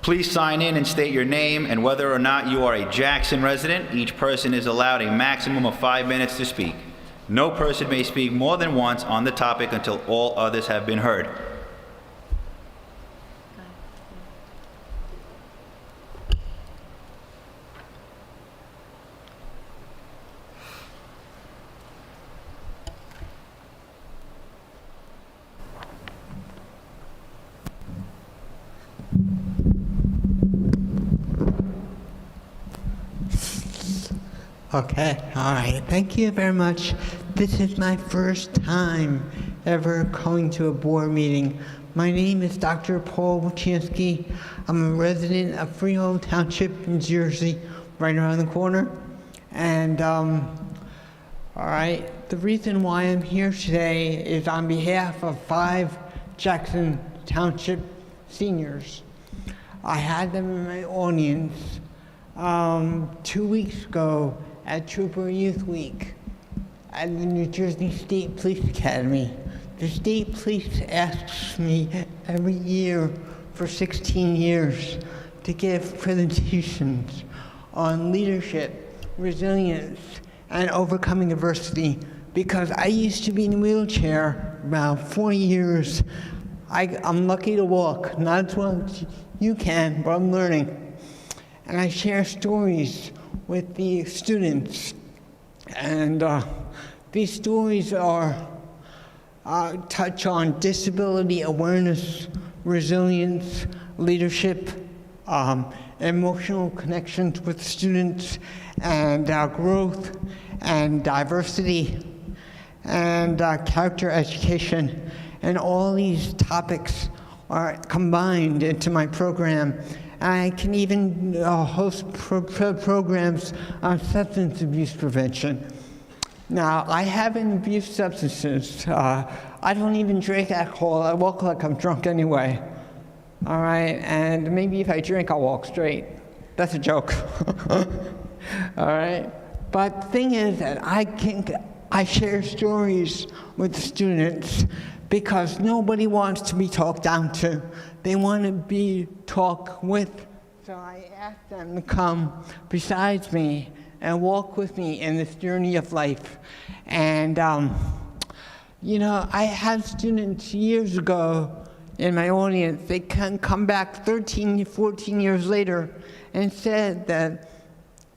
Please sign in and state your name and whether or not you are a Jackson resident. Each person is allowed a maximum of 5 minutes to speak. No person may speak more than once on the topic until all others have been heard. Okay, all right. Thank you very much. This is my first time ever going to a board meeting. My name is Dr. Paul Wojcinski. I'm a resident of Freehold Township, New Jersey, right around the corner. And, all right, the reason why I'm here today is on behalf of 5 Jackson Township seniors. I had them in my audience 2 weeks ago at Trooper Youth Week at the New Jersey State Police Academy. The state police asks me every year for 16 years to give presentations on leadership, resilience, and overcoming adversity because I used to be in a wheelchair about 4 years. I'm lucky to walk, not as well as you can, but I'm learning. And I share stories with the students. And these stories touch on disability awareness, resilience, leadership, emotional connections with students, and growth and diversity, and character education. And all these topics are combined into my program. I can even host programs on substance abuse prevention. Now, I haven't abused substances. I don't even drink alcohol. I walk like I'm drunk anyway. All right, and maybe if I drink, I'll walk straight. That's a joke. All right, but the thing is that I share stories with the students because nobody wants to be talked down to. They want to be talked with. So I ask them to come beside me and walk with me in this journey of life. And, you know, I had students years ago in my audience. They can come back 13, 14 years later and said that,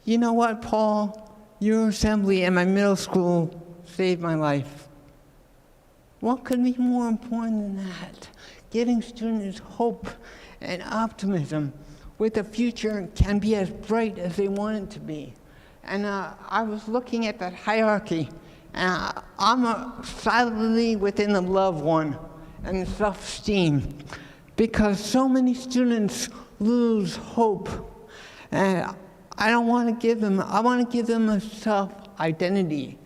you know what, Paul, your assembly in my middle school saved my life. What could be more important than that? Giving students hope and optimism with a future can be as bright as they want it to be. And I was looking at that hierarchy, and I'm solidly within the love one and the self-esteem, because so many students lose hope. And I don't want to give them, I want to give them a self-identity,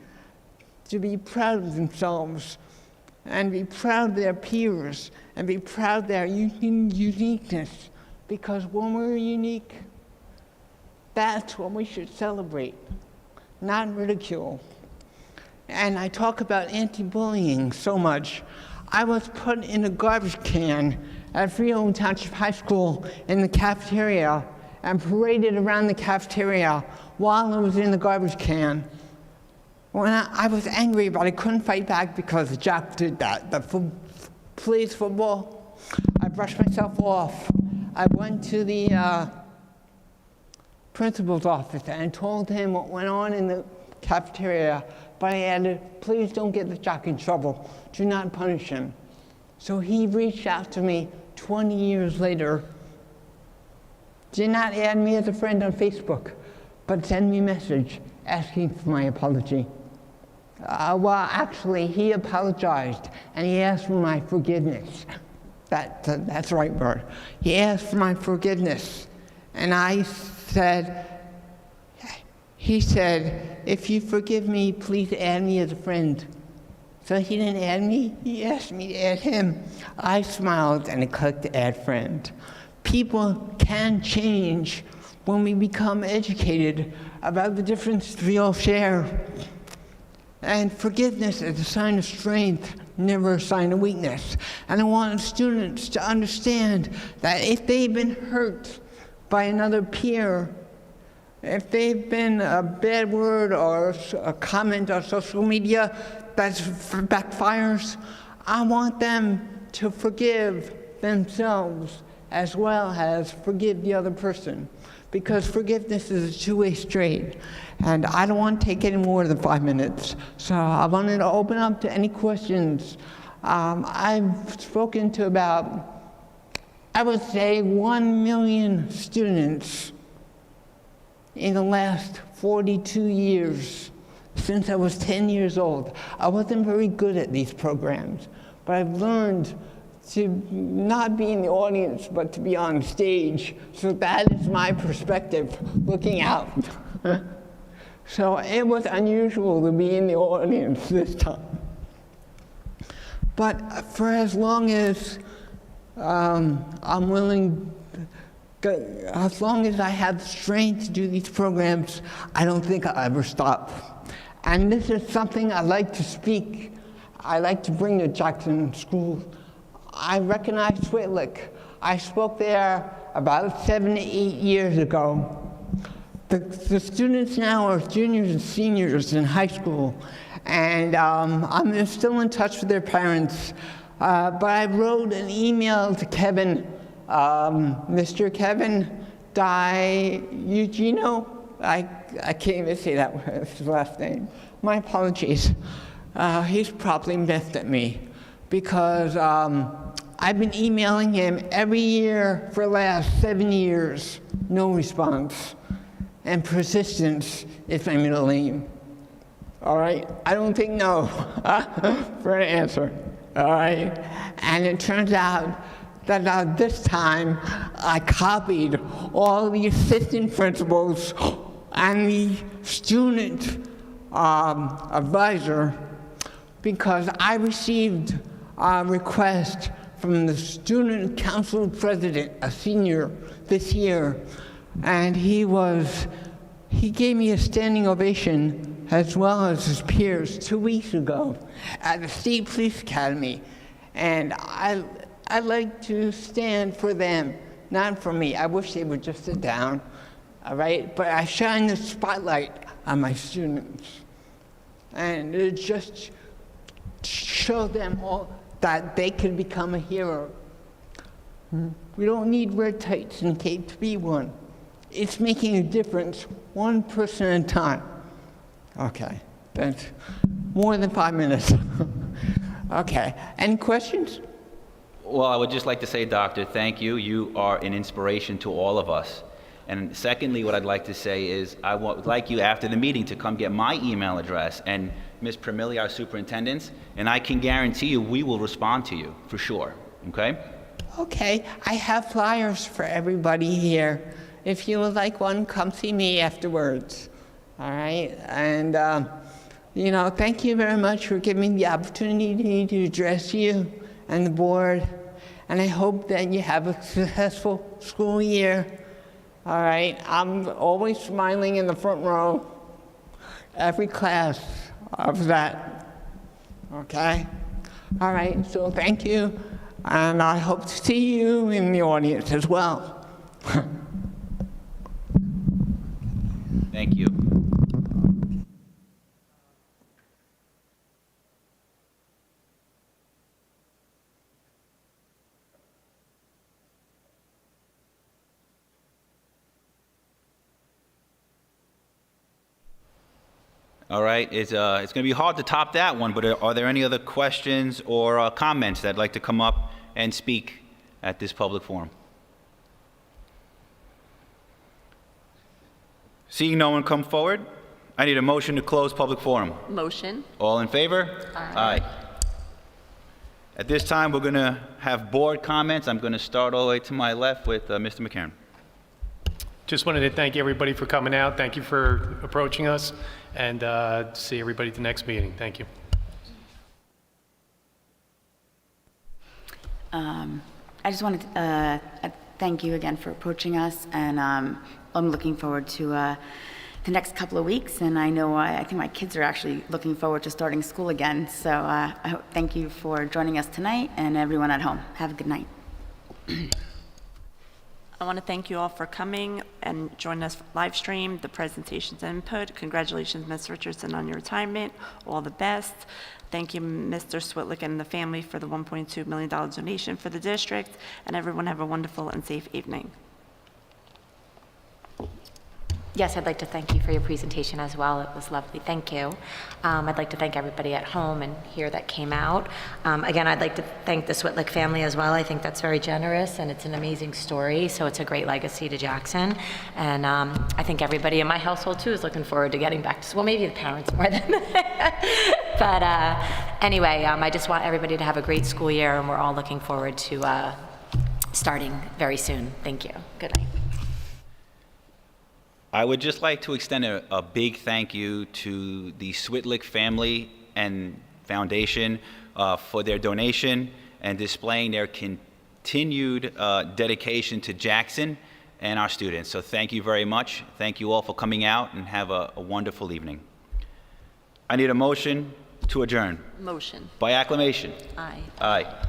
to be proud of themselves, and be proud of their peers, and be proud of their uniqueness. Because when we're unique, that's what we should celebrate, not ridicule. And I talk about anti-bullying so much. I was put in a garbage can at Freehold Township High School in the cafeteria and paraded around the cafeteria while I was in the garbage can. When I was angry, but I couldn't fight back because Jack did that. Plays football. I brushed myself off. I went to the principal's office and told him what went on in the cafeteria, but I added, please don't get the Jack in trouble. Do not punish him. So he reached out to me 20 years later, did not add me as a friend on Facebook, but sent me a message asking for my apology. Well, actually, he apologized, and he asked for my forgiveness. That's the right word. He asked for my forgiveness, and he said, if you forgive me, please add me as a friend. So he didn't add me, he asked me to add him. I smiled and I clicked add friend. People can change when we become educated about the difference we all share. And forgiveness is a sign of strength, never a sign of weakness. And I want students to understand that if they've been hurt by another peer, if they've been a bad word or a comment on social media that backfires, I want them to forgive themselves as well as forgive the other person. Because forgiveness is a two-way street. And I don't want to take any more than 5 minutes. So I wanted to open up to any questions. I've spoken to about, I would say, 1 million students in the last 42 years, since I was 10 years old. I wasn't very good at these programs, but I've learned to not be in the audience, but to be on stage. So that is my perspective, looking out. So it was unusual to be in the audience this time. But for as long as I'm willing, as long as I have the strength to do these programs, I don't think I'll ever stop. And this is something I like to speak. I like to bring to Jackson School. I recognize Switlick. I spoke there about 7 to 8 years ago. The students now are juniors and seniors in high school, and I'm still in touch with their parents. But I wrote an email to Kevin, Mr. Kevin Eugenio. I can't even say that his last name. My apologies. He's probably messed at me because I've been emailing him every year for the last 7 years. No response. And persistence is my middle name. All right? I don't think no for an answer. All right? And it turns out that this time I copied all the assistant principals and the student advisor because I received a request from the student council president, a senior this year, and he gave me a standing ovation as well as his peers 2 weeks ago at the State Police Academy. And I like to stand for them, not for me. I wish they would just sit down, all right? But I shine the spotlight on my students. And it just show them all that they can become a hero. We don't need red tights and tape to be one. It's making a difference, one person at a time. Okay, that's more than 5 minutes. Okay, any questions? Well, I would just like to say, Doctor, thank you. You are an inspiration to all of us. And secondly, what I'd like to say is I would like you after the meeting to come get my email address and Ms. Primilli, our superintendent, and I can guarantee you we will respond to you for sure, okay? Okay, I have flyers for everybody here. If you would like one, come see me afterwards. All right, and you know, thank you very much for giving me the opportunity to address you and the board. And I hope that you have a successful school year. All right, I'm always smiling in the front row, every class of that. Okay? All right, so thank you, and I hope to see you in the audience as well. Thank you. All right, it's going to be hard to top that one, but are there any other questions or comments that'd like to come up and speak at this public forum? Seeing no one come forward, I need a motion to close public forum. Motion. All in favor? Aye. At this time, we're going to have board comments. I'm going to start all the way to my left with Mr. McCarron. Just wanted to thank everybody for coming out. Thank you for approaching us, and see everybody at the next meeting. Thank you. I just wanted to thank you again for approaching us, and I'm looking forward to the next couple of weeks, and I know I think my kids are actually looking forward to starting school again, so thank you for joining us tonight, and everyone at home. Have a good night. I want to thank you all for coming and joining us live stream, the presentations and input. Congratulations, Ms. Richardson, on your retirement. All the best. Thank you, Mr. Switlick and the family for the $1.2 million donation for the district. And everyone have a wonderful and safe evening. Yes, I'd like to thank you for your presentation as well. It was lovely. Thank you. I'd like to thank everybody at home and here that came out. Again, I'd like to thank the Switlick family as well. I think that's very generous, and it's an amazing story, so it's a great legacy to Jackson. And I think everybody in my household, too, is looking forward to getting back to school. Well, maybe the parents more than But anyway, I just want everybody to have a great school year, and we're all looking forward to starting very soon. Thank you. Good night. I would just like to extend a big thank you to the Switlick family and foundation for their donation and displaying their continued dedication to Jackson and our students. So thank you very much. Thank you all for coming out, and have a wonderful evening. I need a motion to adjourn. Motion. By acclamation. Aye. Aye.